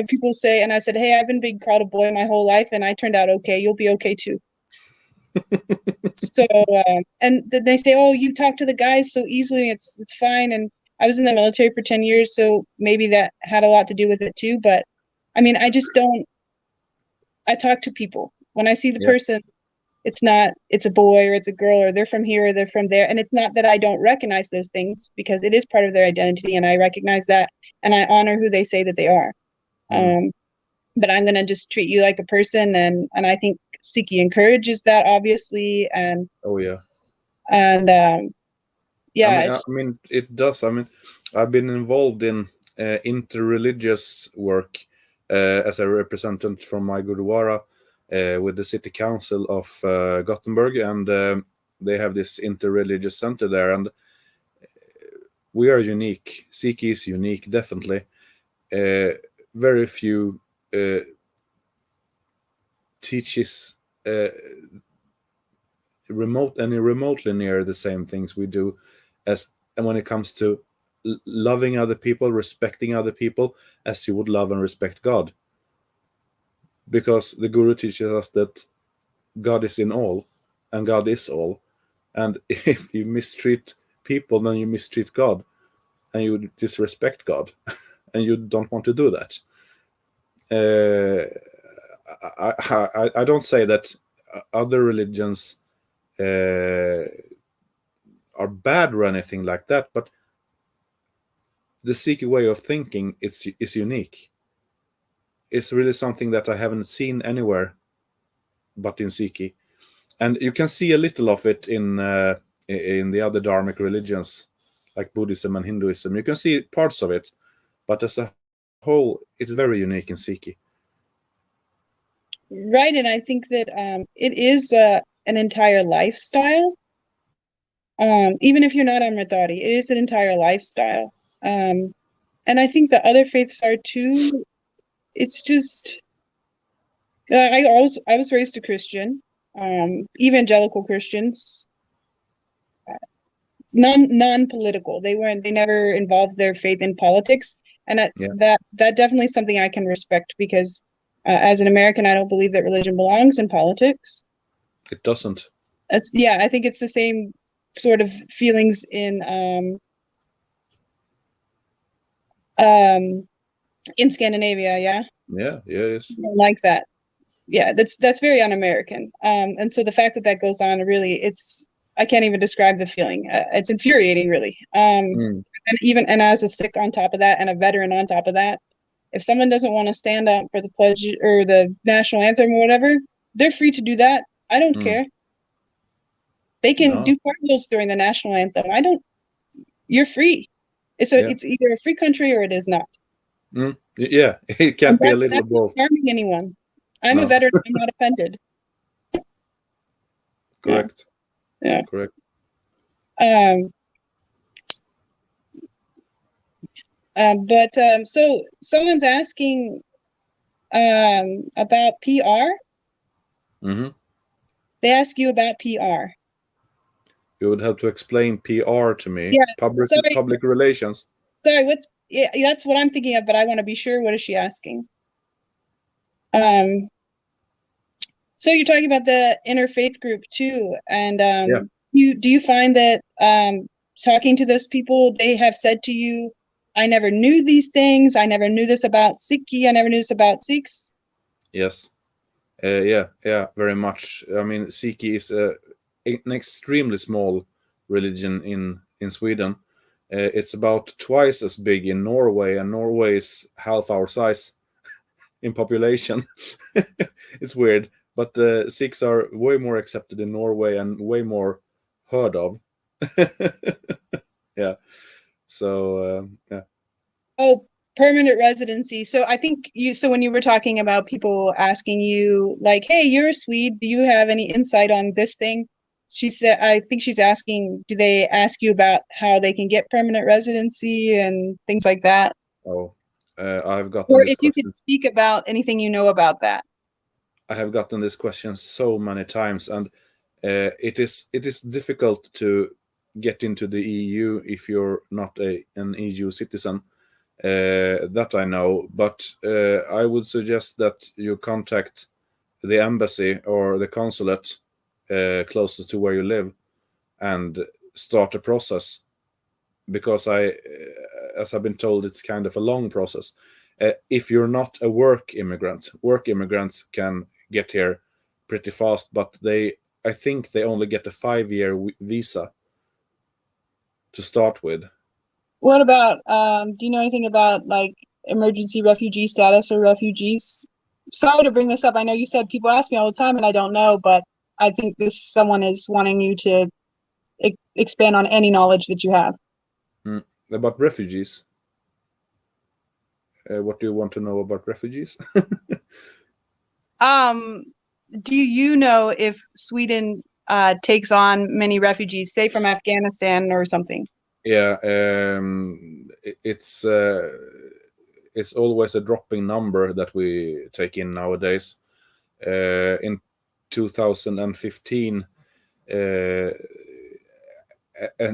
people say, and I said, hey, I've been being called a boy my whole life, and I turned out okay. You'll be okay too. So, and then they say, oh, you talk to the guys so easily, it's fine. And I was in the military for 10 years, so maybe that had a lot to do with it too. But I mean, I talk to people. When I see the Yeah. person, it's a boy or it's a girl, or they're from here or they're from there. And it's not that I don't recognize those things, because it is part of their identity, and I recognize that, and I honor who they say that they are. Mm. But I'm gonna just treat you like a person, and I think Siki encourages that, obviously, and Oh yeah. and I yeah, mean, it does. I mean, I've been involved in interreligious work as a representative from my Gurdwara with the city council of Gothenburg, and they have this interreligious center there, and we are unique. Sikh is unique, definitely. Very few teaches remotely near the same things we do, as and when it comes to loving other people, respecting other people as you would love and respect God, because the guru teaches us that God is in all and God is all, and if you mistreat people, then you mistreat God and you disrespect God and you don't want to do that. I don't say that other religions are bad or anything like that, but the Sikh way of thinking is unique. It's really something that I haven't seen anywhere but in Sikh, and you can see a little of it in the other dharmic religions like Buddhism and Hinduism. You can see parts of it, but as a whole, it's very unique in Sikh. right. And I think that it is an entire lifestyle. Even if you're not Amritari, it is an entire lifestyle. And I think the other faiths are too. It's just I was raised a Christian, evangelical Christians, non-political. They never involved their faith in politics, and Yeah, that definitely something I can respect, because as an American, I don't believe that religion belongs in politics. it doesn't. Yeah, I think it's the same sort of feelings um in Scandinavia. Yeah, Yeah, yeah, it is. like that. Yeah, that's very un-American. And so the fact that that goes on, really, I can't even describe the feeling. It's infuriating, really. Mm, And as a Sikh on top of that, and a veteran on top of that, if someone doesn't want to stand up for the pledge or the national anthem or whatever, they're free to do that. I don't mm. care. They can No, do cartwheels during the national anthem. I don't. You're free. yeah, It's either a free country or it is not. yeah. It And can't be a little that's not both. harming anyone. I'm a No, veteran. I'm not offended. Yeah, correct, yeah. correct. Um, but so someone's asking about PR. Hmm. They ask you about PR. You would have to explain PR to me. Yeah. Public relations. Sorry. Yeah, that's what I'm thinking of, but I want to be sure. What is she asking? Um. So you're talking about the interfaith group too, and Yeah. do you find that talking to those people, they have said to you, "I never knew these things. I never knew this about Sikhi. I never knew this about Sikhs." Yes. Yeah, very much. I mean, Sikhi is an extremely small religion in Sweden. It's about twice as big in Norway, and Norway is half our size in population. It's weird, but Sikhs are way more accepted in Norway and way more heard of. Yeah. So yeah. Oh, permanent residency. So I think so when you were talking about people asking you like, "Hey, you're a Swede, do you have any insight on this thing?" She said, I think she's asking, do they ask you about how they can get permanent residency and things like that? Oh, I've gotten Or this if you could question. speak about anything you know about that. I have gotten this question so many times, and it is difficult to get into the EU if you're not an EU citizen. That I know, but I would suggest that you contact the embassy or the consulate closest to where you live and start a process, because as I've been told, it's kind of a long process. If you're not a work immigrants can get here pretty fast, but I think they only get a 5-year visa to start with. What about do you know anything about like emergency refugee status or refugees? Sorry to bring this up. I know you said people ask me all the time and I don't know, but I think this someone is wanting you to expand on any knowledge that you have. About refugees, what do you want to know about refugees? Um, do you know if Sweden takes on many refugees, say from Afghanistan or something? Yeah, it's always a dropping number that we take in nowadays. In 2015, uh,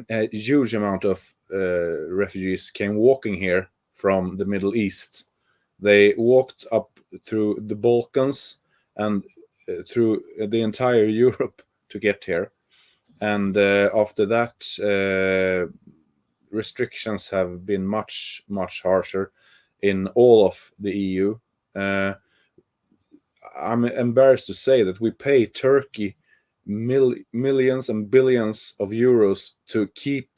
a huge amount of refugees came walking here from the Middle East. They walked up through the Balkans and through the entire Europe to get here. And after that, restrictions have been much, much harsher in all of the EU. Uh, I'm embarrassed to say that we pay Turkey millions and billions of euros to keep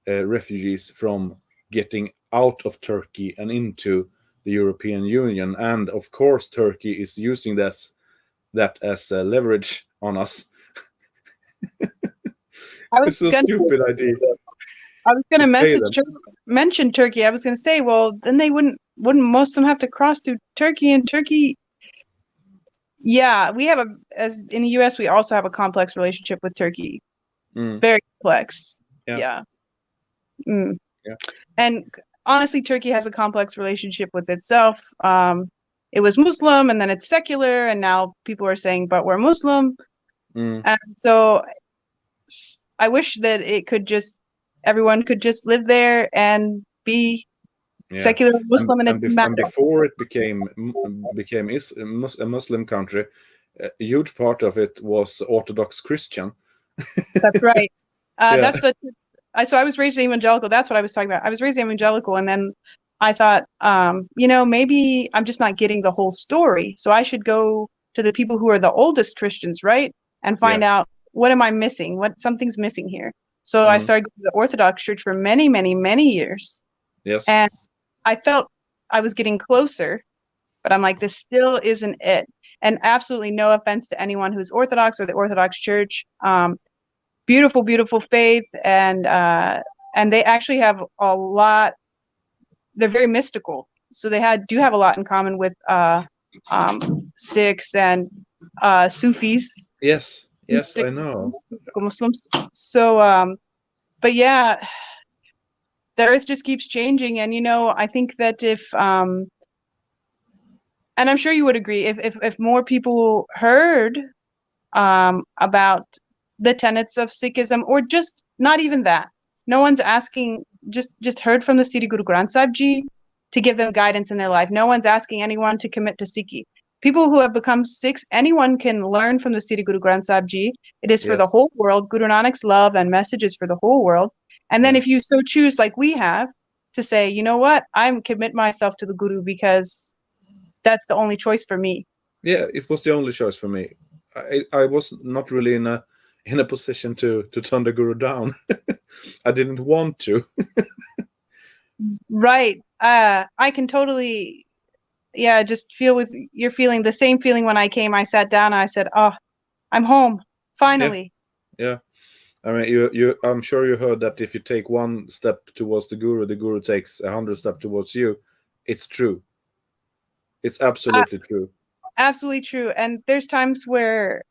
refugees from getting out of Turkey and into the European Union. And of course, Turkey is using that as leverage on us. I was It's a gonna stupid idea I was to gonna pay them. mention Turkey. I was gonna say, well, then they wouldn't most of them have to cross through Turkey, and Turkey. Yeah, we have as in the US, we also have a complex relationship with Turkey. Mm, Very complex. yeah, Yeah. Mm. yeah. And honestly, Turkey has a complex relationship with itself. It was Muslim and then it's secular, and now people are saying, but we're Muslim. Mm, And so I wish that everyone could just live there and be yeah. secular And Muslim, and and, it's a bef- and matter. before it became a Muslim country, a huge part of it was Orthodox Christian. That's right. Yeah. That's the so I was raised evangelical. That's what I was talking about. I was raised evangelical, and then I thought, maybe I'm just not getting the whole story. So I should go to the people who are the oldest Christians, right? And find Yeah. out, what am I missing? What something's missing here. So I Mm, started going to the Orthodox Church for many, many, many years. yes. And I felt I was getting closer, but I'm like, this still isn't it. And absolutely no offense to anyone who's Orthodox or the Orthodox Church. Beautiful, beautiful faith, and they actually have a lot. They're very mystical, so do have a lot in common with Sikhs and Sufis, Yes. Yes, mystic I know. Muslims. So, but yeah, the earth just keeps changing, and I think that if and I'm sure you would agree, if more people heard about the tenets of Sikhism, or just not even that. No one's asking, just heard from the Sri Guru Granth Sahib Ji to give them guidance in their life. No one's asking anyone to commit to Sikhi. People who have become Sikhs, anyone can learn from the Sri Guru Granth Sahib Ji. It is for the whole world. Guru Nanak's love and message is for the whole world. And then if you so choose, like we have, to say, you know what, I'm commit myself to the Guru because that's the only choice for me. Yeah, it was the only choice for me. I was not really in a position to turn the Guru down. I didn't want to. Right. I can totally, just feel with you're feeling the same feeling when I came. I sat down and I said, oh, I'm home, finally. Yeah. I mean, I'm sure you heard that if you take one step towards the Guru takes 100 steps towards you. It's true. It's absolutely true. Absolutely true. And there's times where,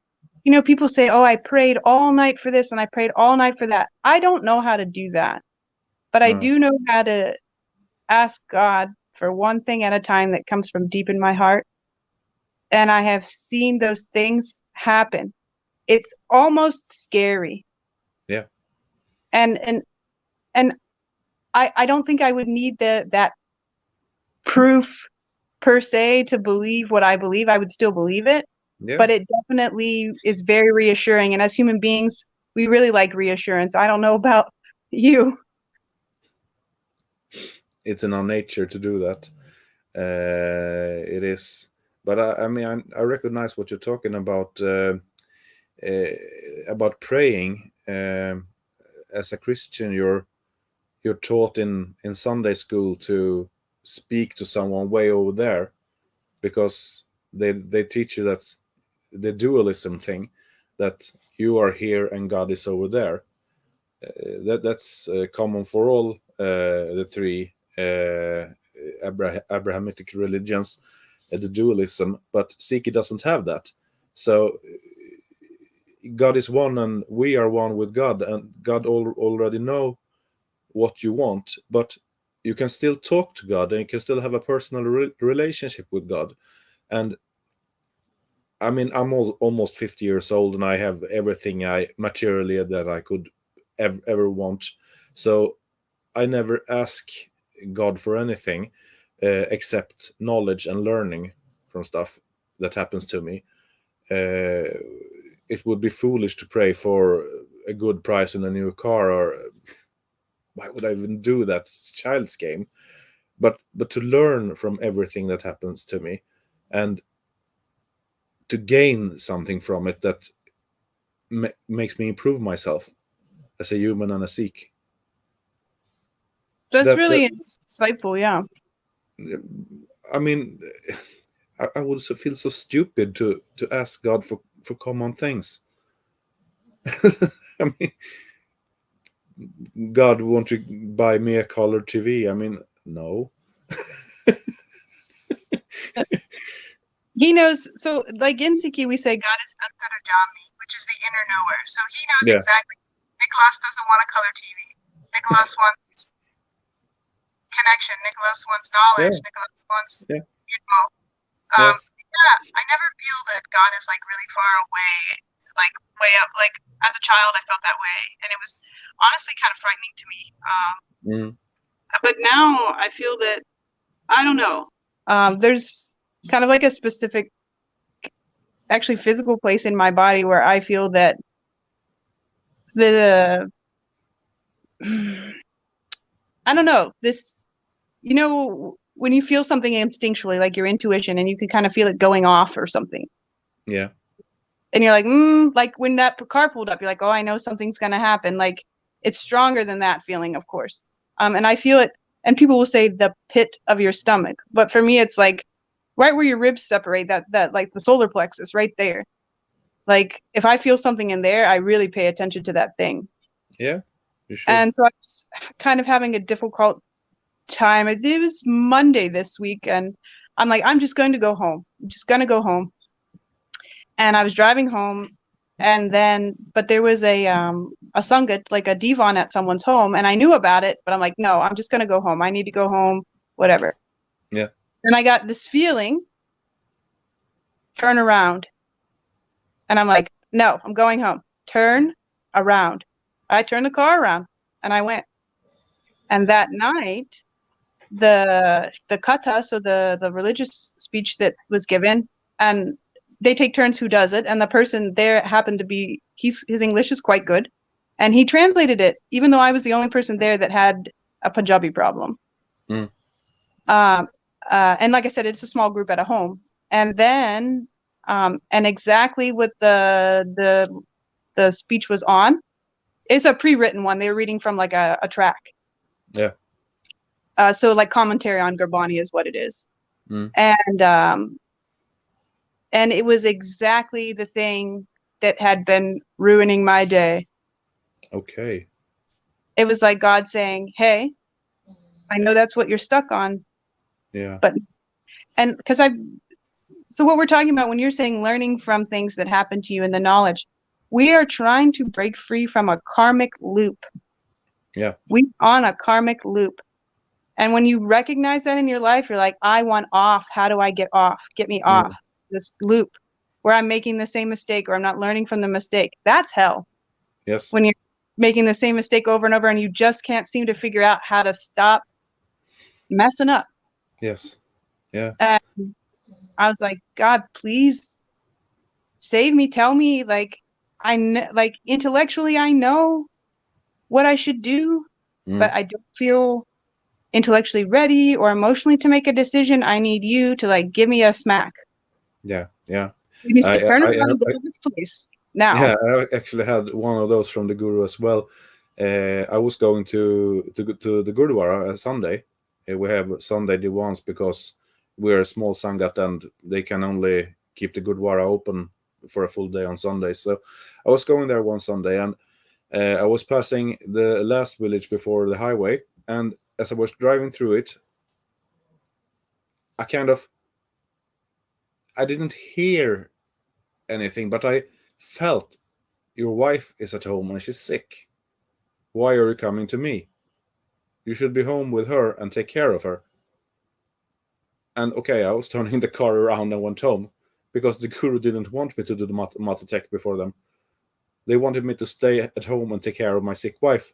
you know, people say, oh, I prayed all night for this and I prayed all night for that. I don't know how to do that, but I do know how to ask God for one thing at a time that comes from deep in my heart. And I have seen those things happen. It's almost scary. Yeah. And I don't think I would need that proof per se to believe what I believe. I would still believe it. Yeah. But it definitely is very reassuring. And as human beings, we really like reassurance. I don't know about you. It's in our nature to do that. It is. But I mean, I recognize what you're talking about praying. As a Christian, you're taught in Sunday school to speak to someone way over there, because they teach you that the dualism thing, that you are here and God is over there. That's common for all the three Abrahamic religions, the dualism, but Sikh doesn't have that. So God is one and we are one with God, and God already know what you want, but you can still talk to God and you can still have a personal relationship with God. And I mean, I'm almost 50 years old and I have everything materially that I could ever want. So I never ask God for anything except knowledge and learning from stuff that happens to me. It would be foolish to pray for a good price on a new car, or why would I even do that? It's a child's game. But to learn from everything that happens to me and to gain something from it that makes me improve myself as a human and a Sikh. That's really insightful, yeah. I mean, I would feel so stupid to ask God for common things. I mean, God, won't you buy me a color TV? I mean, no. He knows. So, like in Sikhi, we say God is Antarjami, which is the inner knower. So he knows exactly. Nicklas doesn't want a color TV. Nicklas wants connection. Nicklas wants knowledge. Nicklas wants, I never feel that God is like really far away, like way up. Like as a child, I felt that way, and it was honestly kind of frightening to me. But now I feel that, I don't know. There's kind of like a specific, actually physical place in my body where I feel that I don't know, this, you know, when you feel something instinctually, like your intuition, and you can kind of feel it going off or something. Yeah. And you're like when that car pulled up, you're like, oh, I know something's going to happen. Like it's stronger than that feeling, of course. And I feel it, and people will say the pit of your stomach. But for me, it's like right where your ribs separate, that like the solar plexus right there. Like if I feel something in there, I really pay attention to that thing. Yeah, you should. And so I was kind of having a difficult time. It was Monday this week, and I'm like, I'm just going to go home. I'm just going to go home. And I was driving home, and then, but there was a sangat, like a divan at someone's home, and I knew about it, but I'm like, no, I'm just going to go home. I need to go home, whatever. Yeah. And I got this feeling, turn around. And I'm like, no, I'm going home. Turn around. I turned the car around and I went. And that night, the kata, so the religious speech that was given, and they take turns who does it, and the person there happened to be, his English is quite good, and he translated it, even though I was the only person there that had a Punjabi problem. Mm. And like I said, it's a small group at a home. And then, and exactly what the speech was on, it's a pre-written one. They were reading from like a track. Yeah. So like commentary on Gurbani is what it is. Mm. And it was exactly the thing that had been ruining my day. Okay. It was like God saying, hey, I know that's what you're stuck on. Yeah. But, and because so what we're talking about when you're saying learning from things that happen to you and the knowledge, we are trying to break free from a karmic loop. Yeah. We're on a karmic loop. And when you recognize that in your life, you're like, I want off. How do I get off? Get me off this loop where I'm making the same mistake or I'm not learning from the mistake. That's hell. Yes. When you're making the same mistake over and over and you just can't seem to figure out how to stop messing up. Yes. Yeah. And I was like, God, please save me. Tell me, like, like intellectually, I know what I should do, but I don't feel intellectually ready or emotionally to make a decision. I need you to like give me a smack. Yeah. Yeah. You need to turn around and go to this place now. Yeah, I actually had one of those from the Guru as well. I was going to the Gurudwara Sunday. We have Sunday Diwans because we're a small Sangat and they can only keep the Gurudwara open for a full day on Sunday. So I was going there one Sunday and I was passing the last village before the highway. And as I was driving through it, I didn't hear anything, but I felt your wife is at home and she's sick. Why are you coming to me? You should be home with her and take care of her. And okay, I was turning the car around and went home because the Guru didn't want me to do the Matatek before them. They wanted me to stay at home and take care of my sick wife.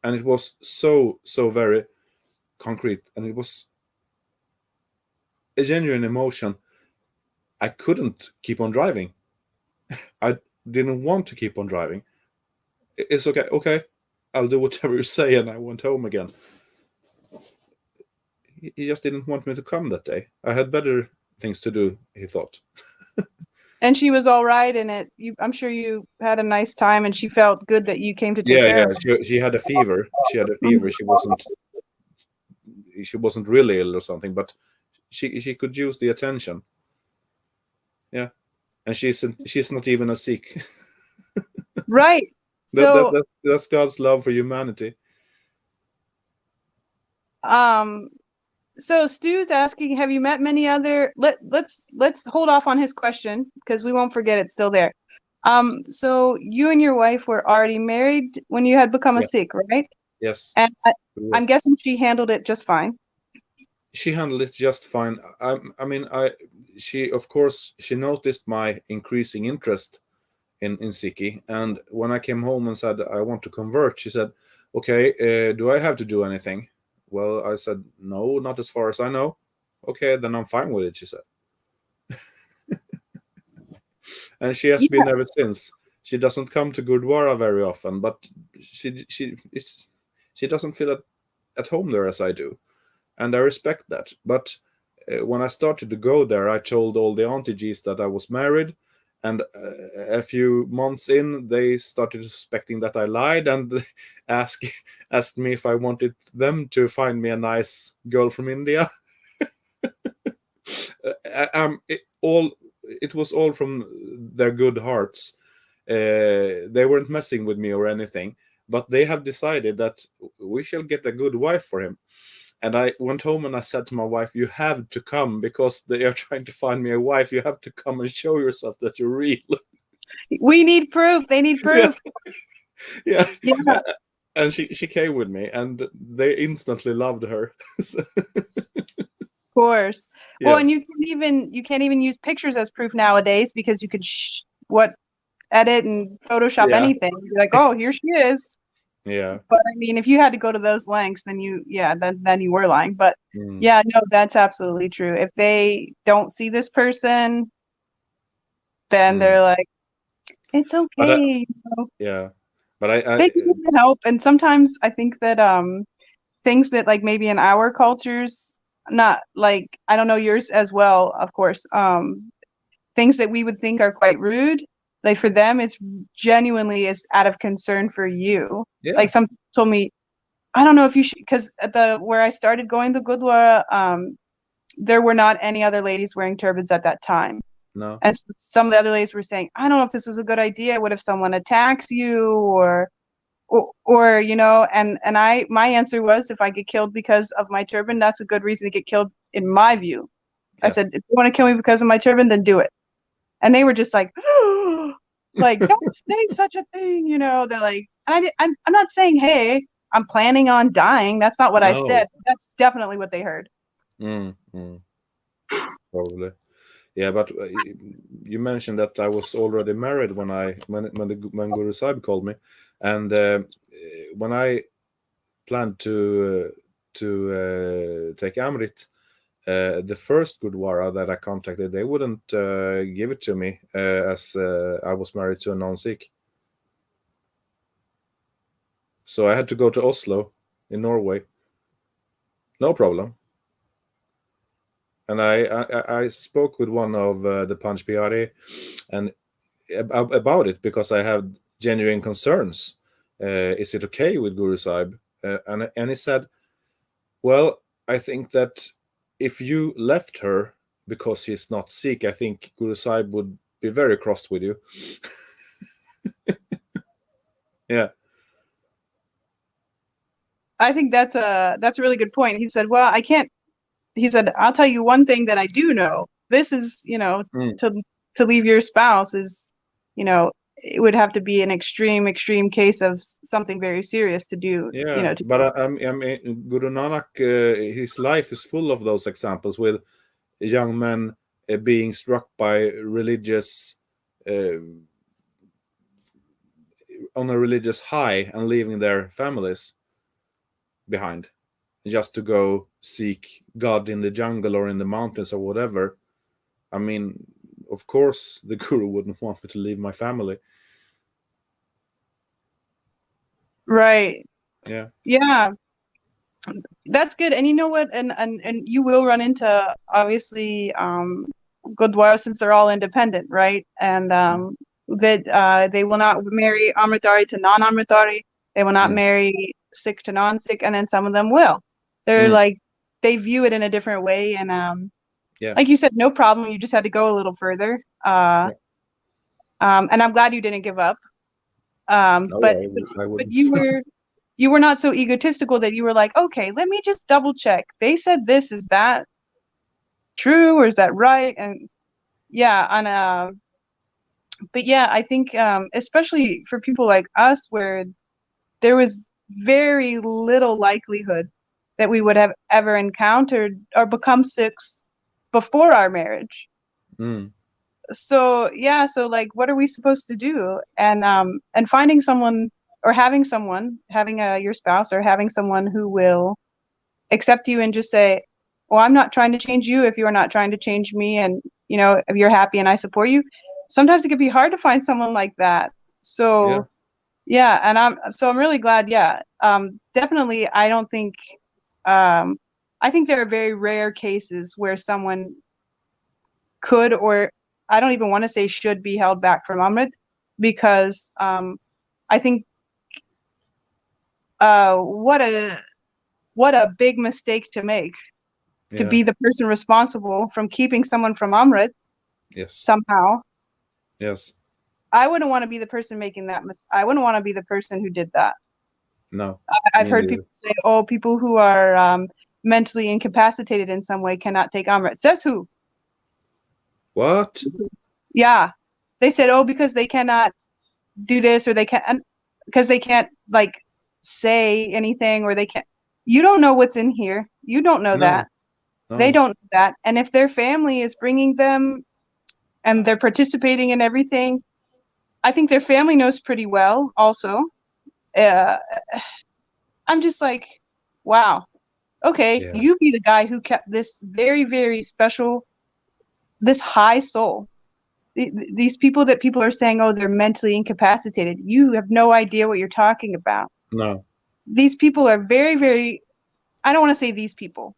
And it was so very concrete. And it was a genuine emotion. I couldn't keep on driving. I didn't want to keep on driving. It's okay. Okay, I'll do whatever you say. And I went home again. He just didn't want me to come that day. I had better things to do, he thought. And she was all right in it. I'm sure you had a nice time and she felt good that you came to take care of her. She had a fever. She had a fever. She wasn't really ill or something, but she could use the attention. Yeah. And she's not even a Sikh. Right. So that's God's love for humanity. So Stu's asking, have you met many other, let's hold off on his question because we won't forget it's still there. So you and your wife were already married when you had become a Sikh, right? Yes. And I'm guessing she handled it just fine. She handled it just fine. She of course she noticed my increasing interest in Sikhi, and when I came home and said I want to convert, she said, "Okay, do I have to do anything?" Well, I said, "No, not as far as I know." "Okay, then I'm fine with it," she said. And she has been ever since. She doesn't come to Gurdwara very often, but she doesn't feel at home there as I do, and I respect that. But when I started to go there, I told all the aunties that I was married, and a few months in, they started suspecting that I lied and asked me if I wanted them to find me a nice girl from India. It was all from their good hearts. They weren't messing with me or anything, but they have decided that we shall get a good wife for him. And I went home and I said to my wife, "You have to come because they are trying to find me a wife. You have to come and show yourself that you're real." We need proof. They need proof. Yeah. And she came with me, and they instantly loved her. Of course. Yeah. Well, and you can't even use pictures as proof nowadays because you could edit and Photoshop Yeah. anything. You'd be like, oh, here she is. Yeah. But I mean, if you had to go to those lengths, then then you were lying. But Mm. yeah, no, that's absolutely true. If they don't see this person, then they're like, it's But okay, you know. yeah, but I They can help. And sometimes I think that things that like maybe in our cultures, not like I don't know yours as well, of course, things that we would think are quite rude, like for them it's genuinely is out of concern for you. yeah, Like some told me, I don't know if you should, because at the where I started going to Gurdwara, there were not any other ladies wearing turbans at that time. no, And some of the other ladies were saying, I don't know if this is a good idea. What if someone attacks you or you know, and my answer was, if I get killed because of my turban, that's a good reason to get killed in my view. I yeah, said, if you want to kill me because of my turban, then do it. And they were just like, like, don't say such a thing, you know. They're like, I'm not saying, hey, I'm planning on dying. That's not what I no, said. That's definitely what they heard. probably. Yeah, but you mentioned that I was already married when Guru Sahib called me, and when I planned to take Amrit, the first Gurdwara that I contacted, they wouldn't give it to me as I was married to a non-Sikh. So I had to go to Oslo in Norway. No problem. And I spoke with one of the Panch Bihari and about it, because I have genuine concerns. Is it okay with Guru Sahib? And he said, well, I think that if you left her because she's not Sikh, I think Guru Sahib would be very crossed with you. Yeah. I think that's a really good point. He said, well, I can't. He said, I'll tell you one thing that I do know. This is, you know, Mm. to leave your spouse is, you know, it would have to be an extreme case of something very serious to do, you Yeah, know, but I mean, Guru Nanak, his life is full of those examples with young men being struck by religious, uh, on a religious high and leaving their families behind just to go seek God in the jungle or in the mountains or whatever. I mean, of course, the Guru wouldn't want me to leave my family. right. Yeah. Yeah, that's good. And you know what? And you will run into obviously Gurdwara, since they're all independent, right? And that they will not marry Amritari to non-Amritari. They will not Mm. marry Sikh to non-Sikh, and then some of them will. They're Mm. like they view it in a different way, and Yeah. like you said, no problem. You just had to go a little further. Yeah. And I'm glad you didn't give up. No, I But wouldn't. you were not so egotistical that you were like, okay, let me just double check. They said this, is that true or is that right? And yeah, on but yeah, I think especially for people like us where there was very little likelihood that we would have ever encountered or become Sikhs before our marriage. Mm. So yeah, so like what are we supposed to do? And finding someone or having your spouse or having someone who will accept you and just say, well, I'm not trying to change you if you're not trying to change me, and you know, if you're happy and I support you. Sometimes it can be hard to find someone like that. Yeah. So yeah, and I'm really glad. Yeah, definitely. I don't think I think there are very rare cases where someone could, or I don't even want to say should, be held back from Amrit, because I think what a big mistake to make, to Yeah. be the person responsible from keeping someone from Amrit Yes. somehow. Yes. I wouldn't want to be the person making that I wouldn't want to be the person who did that. No. I've Me heard neither. people say, "Oh, people who are mentally incapacitated in some way cannot take Amrit." Says who? What? Yeah, they said, "Oh, because they cannot do this, or they can't because they can't like say anything, or they can't." You don't know what's in here. You don't know No. that. They No. don't know that. And if their family is bringing them and they're participating in everything, I think their family knows pretty well also. Uh, I'm just like, wow. Okay, Yeah. you be the guy who kept this very, very special, this high soul. These people that people are saying, oh, they're mentally incapacitated. You have no idea what you're talking about. No, These people are very, very, I don't want to say these people.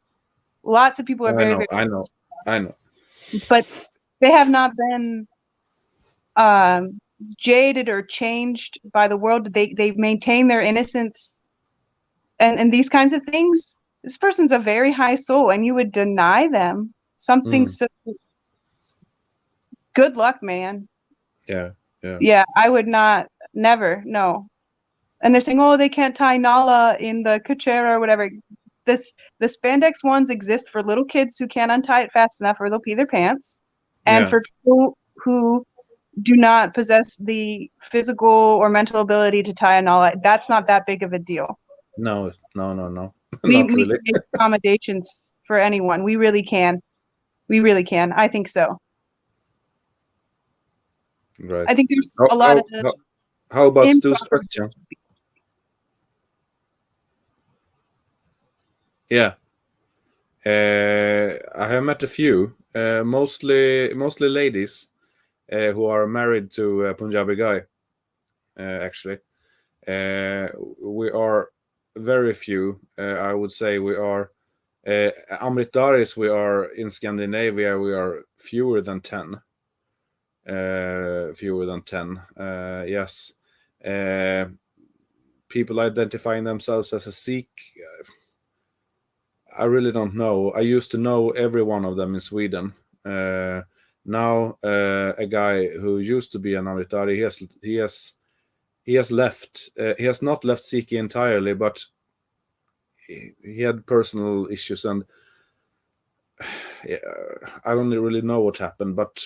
Lots of people are I very, know, very, I know, I know. but they have not been um, jaded or changed by the world. They maintain their innocence and these kinds of things. This person's a very high soul, and you would deny them something Mm, so good luck, man. yeah, yeah. Yeah, I would not, never, no. And they're saying, oh, they can't tie Nala in the Kuchera or whatever. The spandex ones exist for little kids who can't untie it fast enough or they'll pee their pants. And Yeah. for people who do not possess the physical or mental ability to tie a Nala, that's not that big of a deal. No, no, no, no. We Not can really. make accommodations for anyone. We really can. We really can. I think so. Right. I think there's How, a lot how, of how, how about Stu's improper. question? Yeah. I have met a few, mostly ladies, who are married to a Punjabi guy, actually. Uh, we are very few. I would say we are Amritaris. We are in Scandinavia. We are fewer than 10. Fewer than 10. Yes. Uh, People identifying themselves as a Sikh. I really don't know. I used to know every one of them in Sweden. Now, a guy who used to be an Amritari, he has left. He has not left Sikh entirely, but he had personal issues, and yeah, I don't really know what happened. But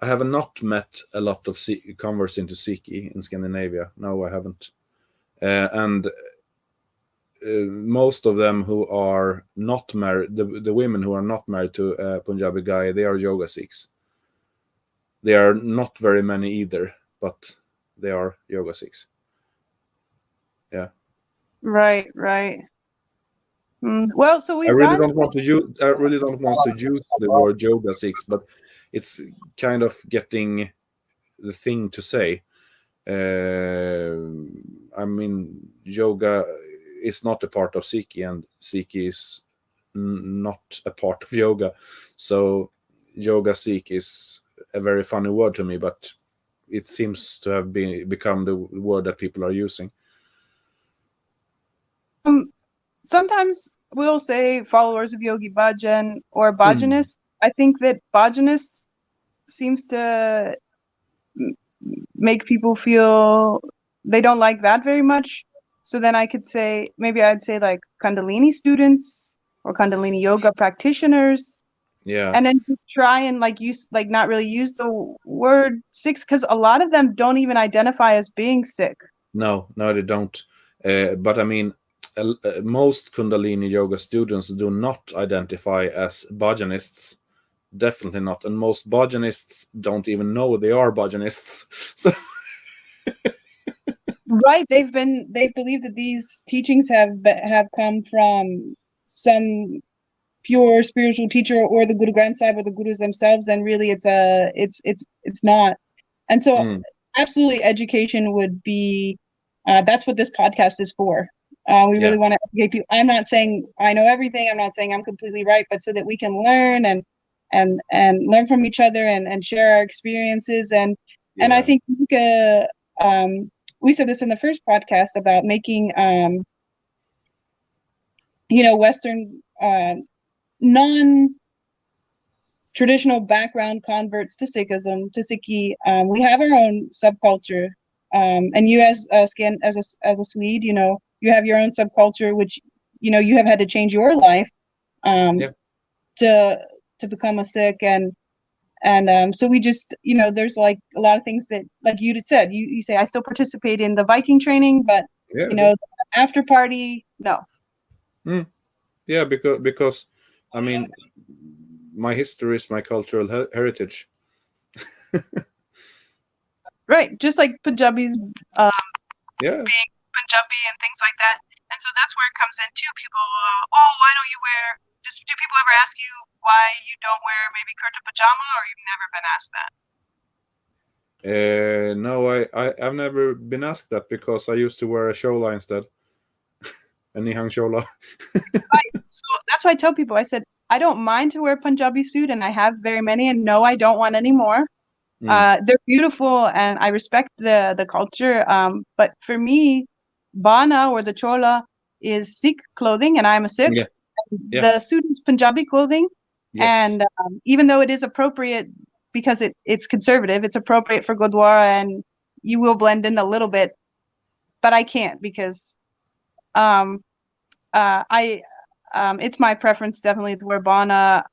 I have not met a lot of converts into Sikh in Scandinavia. No, I haven't. And most of them who are not married, the women who are not married to a Punjabi guy, they are yoga Sikhs. They are not very many either, but they are yoga Sikhs. Yeah. Right, right. Well, so I we've really gotten don't want to use. I really don't want to use the word yoga Sikhs, but it's kind of getting the thing to say. I mean, yoga is not a part of Sikhi, and Sikhi is not a part of yoga. So, yoga Sikh is a very funny word to me, but it seems to have become the word that people are using. sometimes we'll say followers of Yogi Bhajan or Mm. Bhajanist. I think that Bhajanist seems to make people feel they don't like that very much. So then I could say, maybe I'd say like Kundalini students or Kundalini yoga practitioners. Yeah. And then just try and like use like not really use the word sick because a lot of them don't even identify as being sick. No, no, they don't. But I mean, most Kundalini yoga students do not identify as bhajanists. Definitely not. And most bhajanists don't even know they are bhajanists. So, Right. They believe that these teachings have come from some pure spiritual teacher or the Guru Granth Sahib or the gurus themselves, and really it's not. And so mm, absolutely education would be that's what this podcast is for. We yeah, really want to educate people. I'm not saying I know everything. I'm not saying I'm completely right, but so that we can learn and learn from each other and share our experiences. And I yeah, think um, we said this in the first podcast about making Western non traditional background converts to Sikhism, to Sikhi. We have our own subculture, and you as a Swede, you have your own subculture, which you have had to change your life um, yeah, to become a Sikh, and so we just there's like a lot of things that like you said. You say I still participate in the Viking training, but yeah, yeah. the after party, no. Mm, yeah, because I mean, my history is my cultural heritage. Right, just like Punjabis Yeah, being Punjabi and things like that. And so that's where it comes in too. People, oh, why don't you wear? Just do people ever ask you why you don't wear maybe kurta pajama, or you've never been asked that? no, I've never been asked that because I used to wear a shola instead, a nihang shola. Right. So that's why I tell people. I said I don't mind to wear Punjabi suit, and I have very many, and no, I don't want any more. They're beautiful, and I respect the culture. But for me, bana or the chola is Sikh clothing, and I'm a Sikh. Yeah, yeah, The suit is Punjabi clothing, yes, and even though it is appropriate because it's conservative, it's appropriate for Gurdwara, and you will blend in a little bit, but I can't because um, I it's my preference definitely to wear bana,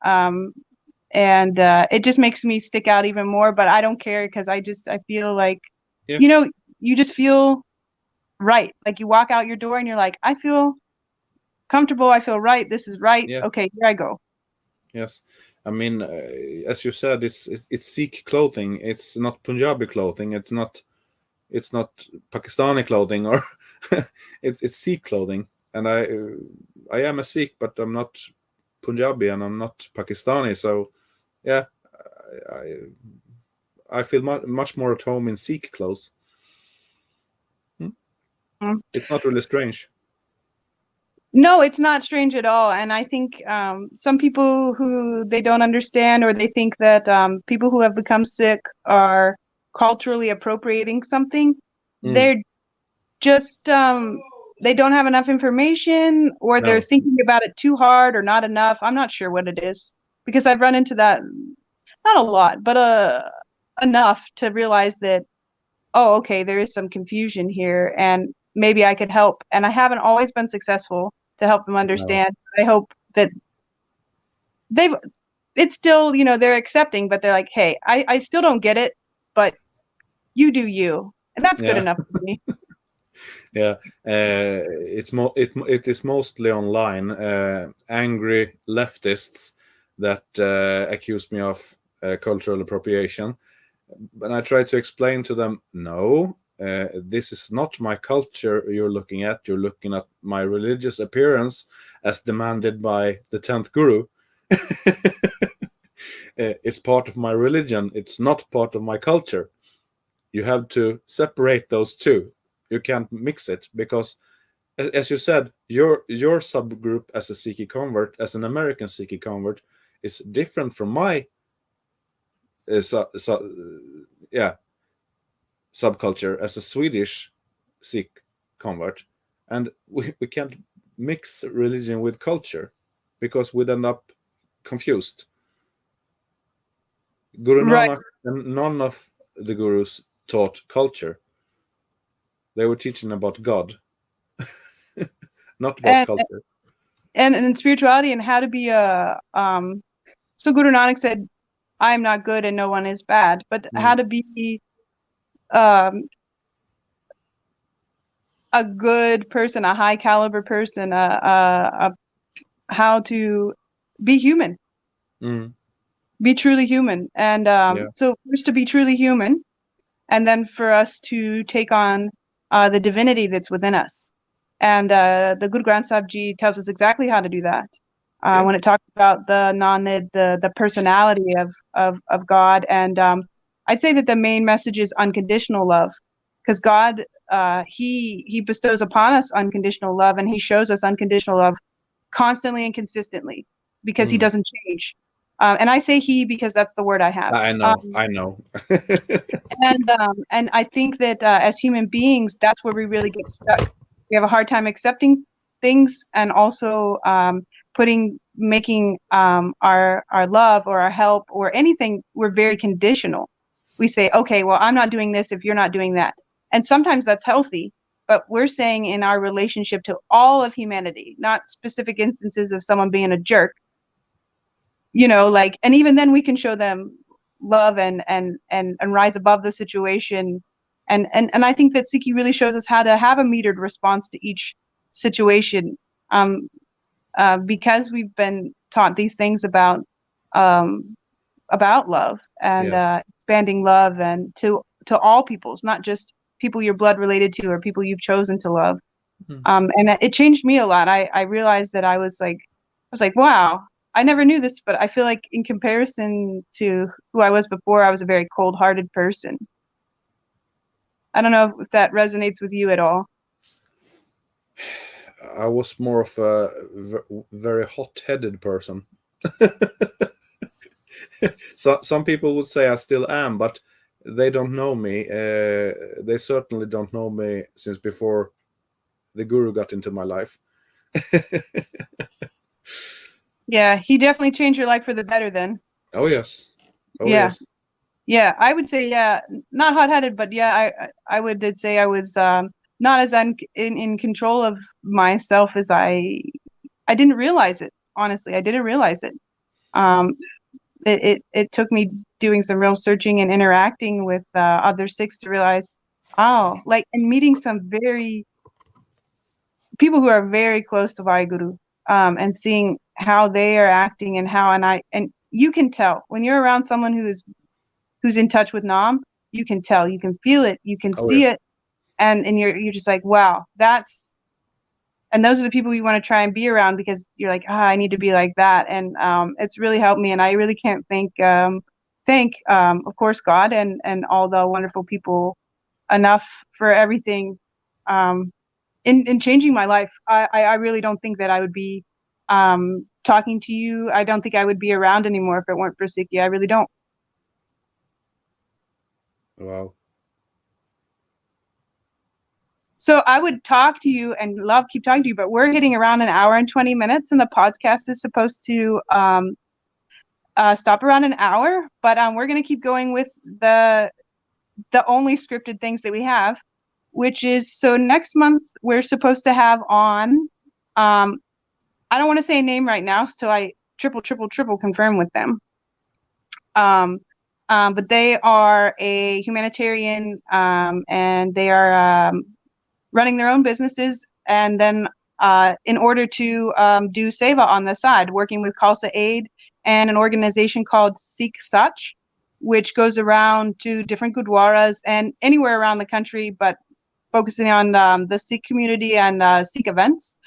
and it just makes me stick out even more. But I don't care because I feel like, yeah, you know, you just feel right. Like you walk out your door and you're like, I feel comfortable. I feel right. This is right. yeah, Okay, here I go. yes. I mean, as you said, it's Sikh clothing. It's not Punjabi clothing. It's not Pakistani clothing, or it's Sikh clothing. And I am a Sikh, but I'm not Punjabi and I'm not Pakistani. So yeah, I feel much more at home in Sikh clothes. Mm. It's not really strange. No, it's not strange at all. And I think some people who they don't understand, or they think that people who have become sick are culturally appropriating something, Mm, they're just they don't have enough information, or they're no, thinking about it too hard or not enough. I'm not sure what it is, because I've run into that, not a lot, but enough to realize that, oh, okay, there is some confusion here, and maybe I could help. And I haven't always been successful to help them no, understand. I hope that they've it's still, they're accepting, but they're like, hey, I still don't get it, but you do you. And that's good yeah, enough for me. yeah. It is mostly online. Angry leftists that accuse me of cultural appropriation. But I try to explain to them, no, this is not my culture you're looking at. You're looking at my religious appearance as demanded by the 10th guru. It's part of my religion. It's not part of my culture. You have to separate those two. You can't mix it because, as you said, your subgroup as a Sikh convert, as an American Sikh convert, is different from my yeah, subculture as a Swedish Sikh convert, and we can't mix religion with culture because we'd end up confused. Guru Right. Nanak and none of the gurus taught culture. They were teaching about God, not about And culture. and in spirituality, and how to be a so Guru Nanak said, I am not good and no one is bad, but how Mm, to be um a good person, a high caliber person, how to be human, mm, be truly human. And yeah, so first to be truly human, and then for us to take on the divinity that's within us. And the Guru Granth Sahib Ji tells us exactly how to do that. yeah, When it talks about the Nanid, the personality of God. And I'd say that the main message is unconditional love, because God, he bestows upon us unconditional love, and he shows us unconditional love constantly and consistently, because he mm. doesn't change. And I say he because that's the word I have. I know, I know. And I think that as human beings, that's where we really get stuck. We have a hard time accepting things, and also making our love or our help or anything. We're very conditional. We say, okay, well, I'm not doing this if you're not doing that, and sometimes that's healthy. But we're saying in our relationship to all of humanity, not specific instances of someone being a jerk, like, and even then we can show them love and rise above the situation. And I think that Siki really shows us how to have a metered response to each situation, um because we've been taught these things um about love, and Yeah, expanding love, and to all peoples, not just people you're blood related to or people you've chosen to love. Mm. And it changed me a lot. I realized that I was like, wow, I never knew this, but I feel like in comparison to who I was before, I was a very cold-hearted person. I don't know if that resonates with you at all. I was more of a very hot-headed person. So some people would say I still am, but they don't know me. They certainly don't know me since before the guru got into my life. Yeah, he definitely changed your life for the better then. Oh yes, oh Yeah. yes. Yeah, I would say, yeah, not hot-headed, but yeah, I would say I was not as in control of myself as I didn't realize it. Honestly, I didn't realize it. Um, it took me doing some real searching and interacting with other Sikhs to realize, oh, like, and meeting some very people who are very close to Vaheguru, and seeing how they are acting and how, and you can tell when you're around someone who's in touch with Nam, you can tell, you can feel it, you can Oh yeah. see it, and you're just like, wow, and those are the people you want to try and be around, because you're like, I need to be like that. And it's really helped me, and I really can't thank of course God and all the wonderful people enough for everything in changing my life. I really don't think that I would be talking to you. I don't think I would be around anymore if it weren't for Sikhi. I really don't. Wow. So I would talk to you and keep talking to you, but we're hitting around an hour and 20 minutes, and the podcast is supposed to stop around an hour. But we're going to keep going with the only scripted things that we have, which is, so next month we're supposed to have on, I don't want to say a name right now till I triple confirm with them. But they are a humanitarian, and they are running their own businesses, and then in order to do seva on the side, working with Khalsa Aid and an organization called Sikh Sach, which goes around to different gurdwaras and anywhere around the country, but focusing on the Sikh community and Sikh events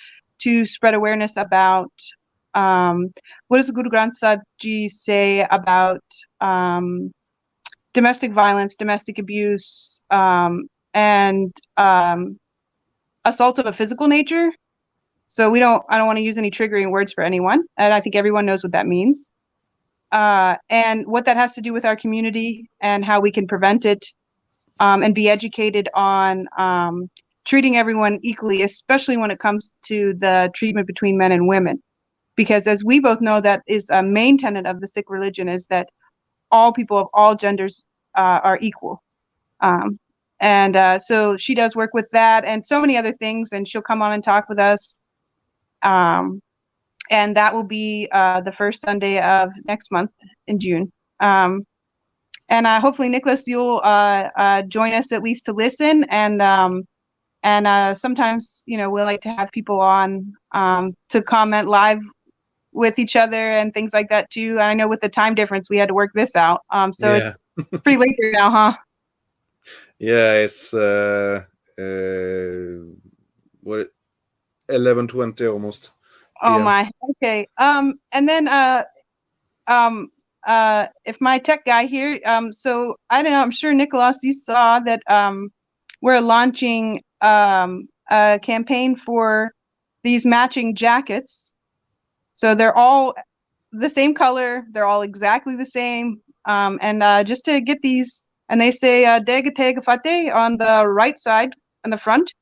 to spread awareness about what does the Guru Granth Sahib Ji say about domestic violence, domestic abuse, and assaults of a physical nature. So I don't want to use any triggering words for anyone, and I think everyone knows what that means, and what that has to do with our community and how we can prevent it, and be educated on treating everyone equally, especially when it comes to the treatment between men and women. Because as we both know, that is a main tenet of the Sikh religion, is that all people of all genders are equal. And so she does work with that and so many other things, and she'll come on and talk with us. And that will be the first Sunday of next month in June. And hopefully, Nicklas, you'll join us at least to listen. And sometimes, we like to have people on to comment live with each other and things like that too. And I know with the time difference, we had to work this out. So Yeah. it's pretty late there now, huh? Yeah, it's what 11:20 almost. Oh PM. my. Okay. And then if my tech guy here, so I don't know, I'm sure Nicholas, you saw that we're launching a campaign for these matching jackets. So they're all the same color, they're all exactly the same. And just to get these, and they say Dega Tega Fateh on the right side on the front,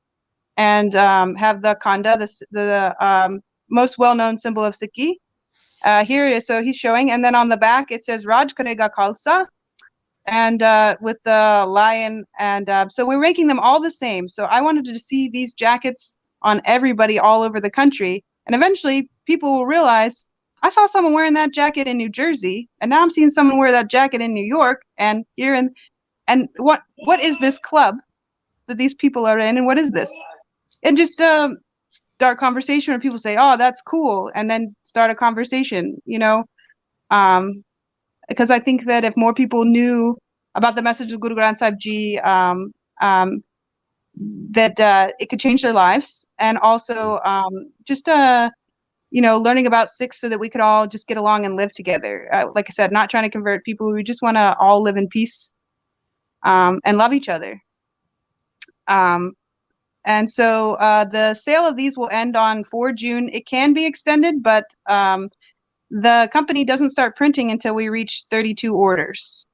and have the Khanda, the most well-known symbol of Sikhi. Here it is, so he's showing, and then on the back it says Raj Karega Khalsa, and with the lion, and so we're making them all the same. So I wanted to see these jackets on everybody all over the country, and eventually people will realize, I saw someone wearing that jacket in New Jersey, and now I'm seeing someone wear that jacket in New York, and here, and what is this club that these people are in, and what is this? And just start conversation where people say, oh, that's cool, and then start a conversation, because I think that if more people knew about the message of Guru Granth Sahib Ji, that it could change their lives, and also just learning about Sikhs so that we could all just get along and live together. Like I said, not trying to convert people. We just want to all live in peace and love each other. And so the sale of these will end on 4 June. It can be extended, but the company doesn't start printing until we reach 32 orders.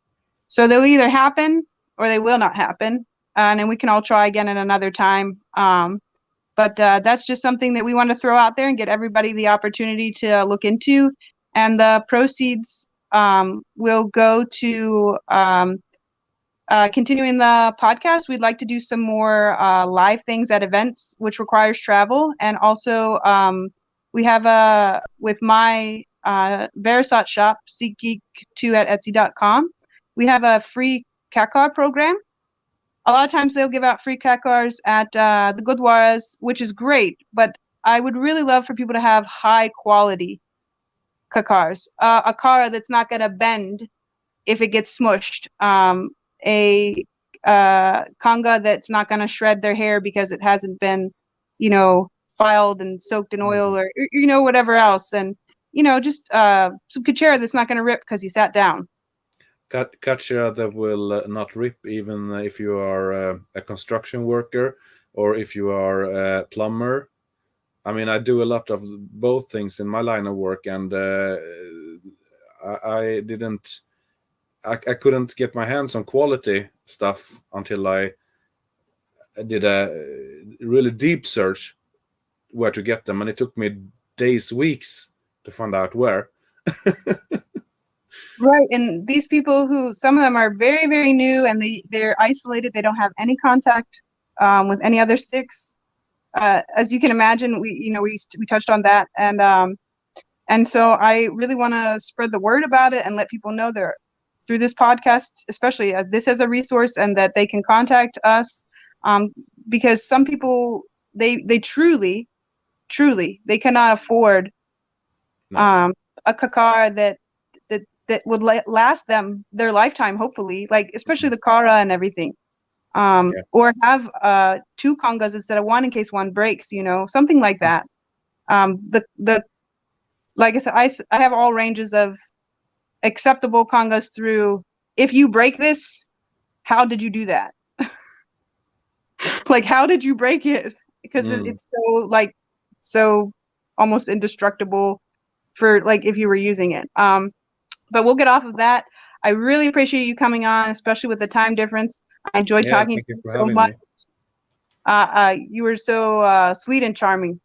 So they'll either happen or they will not happen. And then we can all try again at another time. But that's just something that we want to throw out there and get everybody the opportunity to look into. And the proceeds will go to continuing the podcast. We'd like to do some more live things at events, which requires travel. And also we have with my Versat shop, SeekGeek2 at Etsy.com, we have a free Kakar program. A lot of times they'll give out free kakars at the Gurdwaras, which is great, but I would really love for people to have high quality kakars. A kara that's not going to bend if it gets smushed. A kanga that's not going to shred their hair because it hasn't been, filed and soaked in oil or, whatever else. And, just some kachera that's not going to rip because you sat down. Kachera that will not rip even if you are a construction worker or if you are a plumber. I mean, I do a lot of both things in my line of work, and I couldn't get my hands on quality stuff until I did a really deep search where to get them, and it took me days, weeks to find out where. Right, and these people some of them are very, very new, and they're isolated. They don't have any contact with any other Sikhs. As you can imagine, we touched on that, and so I really want to spread the word about it and let people know there through this podcast, especially this as a resource, and that they can contact us because some people they truly they cannot afford a kakar that would last them their lifetime, hopefully, like especially the kara and everything, or have 2 kangas instead of 1 in case one breaks, something like that. Like I said, I have all ranges of acceptable kangas through, if you break this, how did you do that? Like, how did you break it? Because it's so almost indestructible for if you were using it. But we'll get off of that. I really appreciate you coming on, especially with the time difference. I enjoyed talking to you so much. You were so sweet and charming.